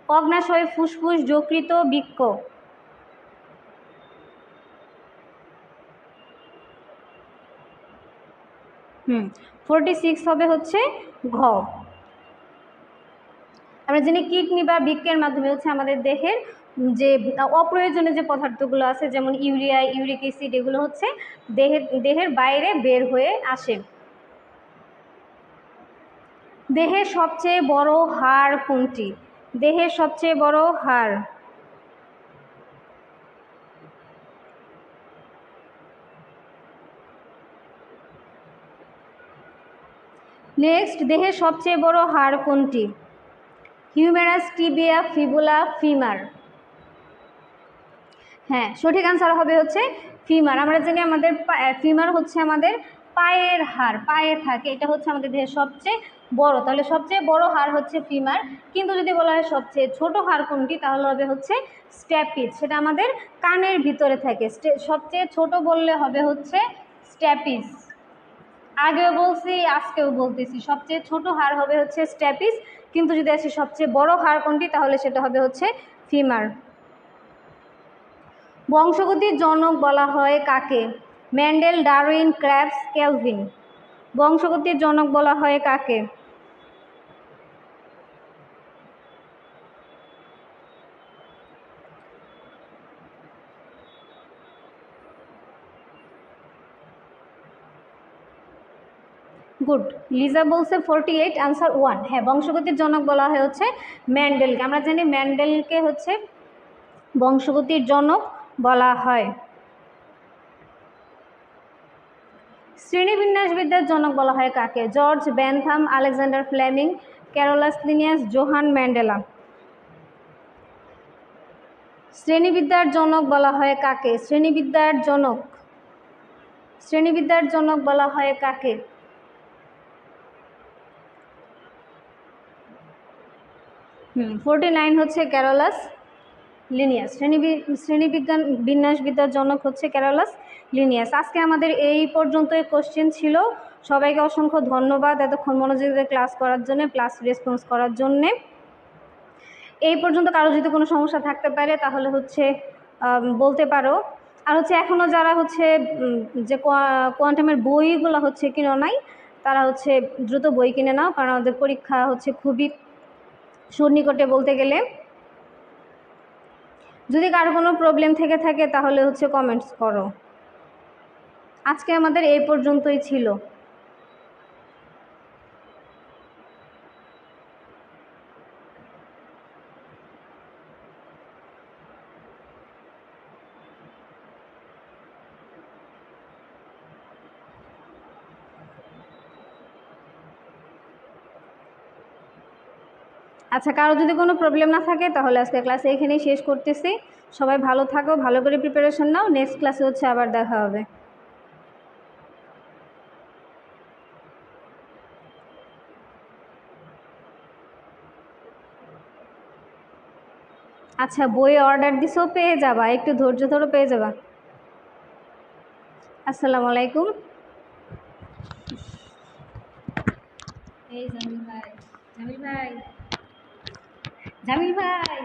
অগ্নাশয়, ফুসফুস, যকৃত, বৃক্ক। 46 হবে হচ্ছে ঘ। আমরা জানি কিডনি বা বৃক্কের মাধ্যমে হচ্ছে আমাদের দেহের যে অপ্রয়োজনীয় যে পদার্থগুলো আছে যেমন ইউরিয়া, ইউরিক অ্যাসিড, এগুলো হচ্ছে দেহের বাইরে বের হয়ে আসে। দেহের সবচেয়ে বড় হাড় কোনটি? দেহের সবচেয়ে বড় হাড়, নেক্সট, দেহের সবচেয়ে বড় হাড় কোনটি? Humerus, tibia, fibula, femur. হ্যাঁ, সঠিক আনসার হবে হচ্ছে ফিমার। আমরা জানি আমাদের ফিমার হচ্ছে আমাদের পায়ের হাড়, পায়ে থাকে, এটা হচ্ছে আমাদের দেহের সবচেয়ে বড়, তাহলে সবচেয়ে বড় হাড় হচ্ছে ফিমার। কিন্তু যদি বলা হয় সবচেয়ে ছোট হাড় কোনটি, তাহলে হবে হচ্ছে স্ট্যাপিস, সেটা আমাদের কানের ভিতরে থাকে। সবচেয়ে ছোট বললে হবে হচ্ছে স্ট্যাপিস। আগেও বলছি, আজকেও বলতেছি, সবচেয়ে ছোট হাড় হবে হচ্ছে স্ট্যাপিস। কিন্তু যদি আসি সবচেয়ে বড় হাড় কোনটি, তাহলে সেটা হবে হচ্ছে ফিমার। বংশগতির জনক বলা হয় কাকে? Mendel, Darwin, Krebs, Calvin. বংশগতির জনক বলা হয় কাকে? গুড, লিজা বলছে 48, আনসার 1। হ্যাঁ, বংশগতির জনক বলা হয় হচ্ছে মেন্ডেলকে। আমরা জানি মেন্ডেলকে হচ্ছে বংশগতির জনক বলা হয়। শ্রেণীবিন্যাসবিদ্যার জনক বলা হয় কাকে? George Bentham, Alexander Fleming, Carolus Linnaeus, Johann Mandela. শ্রেণীবিদ্যার জনক বলা হয় কাকে? শ্রেণীবিদ্যার জনক, শ্রেণীবিদ্যার জনক বলা হয় কাকে? 49 হচ্ছে ক্যারোলাস লিনিয়াস। শ্রেণীবিজ্ঞান বিন্যাসবিদ্যার জনক হচ্ছে ক্যারোলাস লিনিয়াস। আজকে আমাদের এই পর্যন্তই কোশ্চেন ছিল। সবাইকে অসংখ্য ধন্যবাদ এতক্ষণ মনোযোগ দিয়ে ক্লাস করার জন্য, প্লাস রেসপন্স করার জন্যে। এই পর্যন্ত কারো যদি কোনো সমস্যা থাকতে পারে তাহলে হচ্ছে বলতে পারো। আর হচ্ছে এখনও যারা হচ্ছে যে কোয়ান্টামের বইগুলো হচ্ছে কিনো নাই, তারা হচ্ছে দ্রুত বই কিনে নাও, কারণ আমাদের পরীক্ষা হচ্ছে খুবই সন্নিকটে বলতে গেলে। যদি কারো কোনো প্রবলেম থেকে থাকে তাহলে হচ্ছে কমেন্টস করো। আজকে আমাদের এই পর্যন্তই ছিল। আচ্ছা, কারো যদি কোনো প্রবলেম না থাকে তাহলে আজকে ক্লাস এখানেই শেষ করতেছি। সবাই ভালো থাকো, ভালো করে প্রিপারেশন নাও। নেক্সট ক্লাসে হচ্ছে আবার দেখা হবে। আচ্ছা, বই অর্ডার দিছো, পেয়ে যাবা, একটু ধৈর্য ধরো, পেয়ে যাবা। আসসালামু আলাইকুম। এই জামিল ভাই, জামিল ভাই, জামিল ভাই।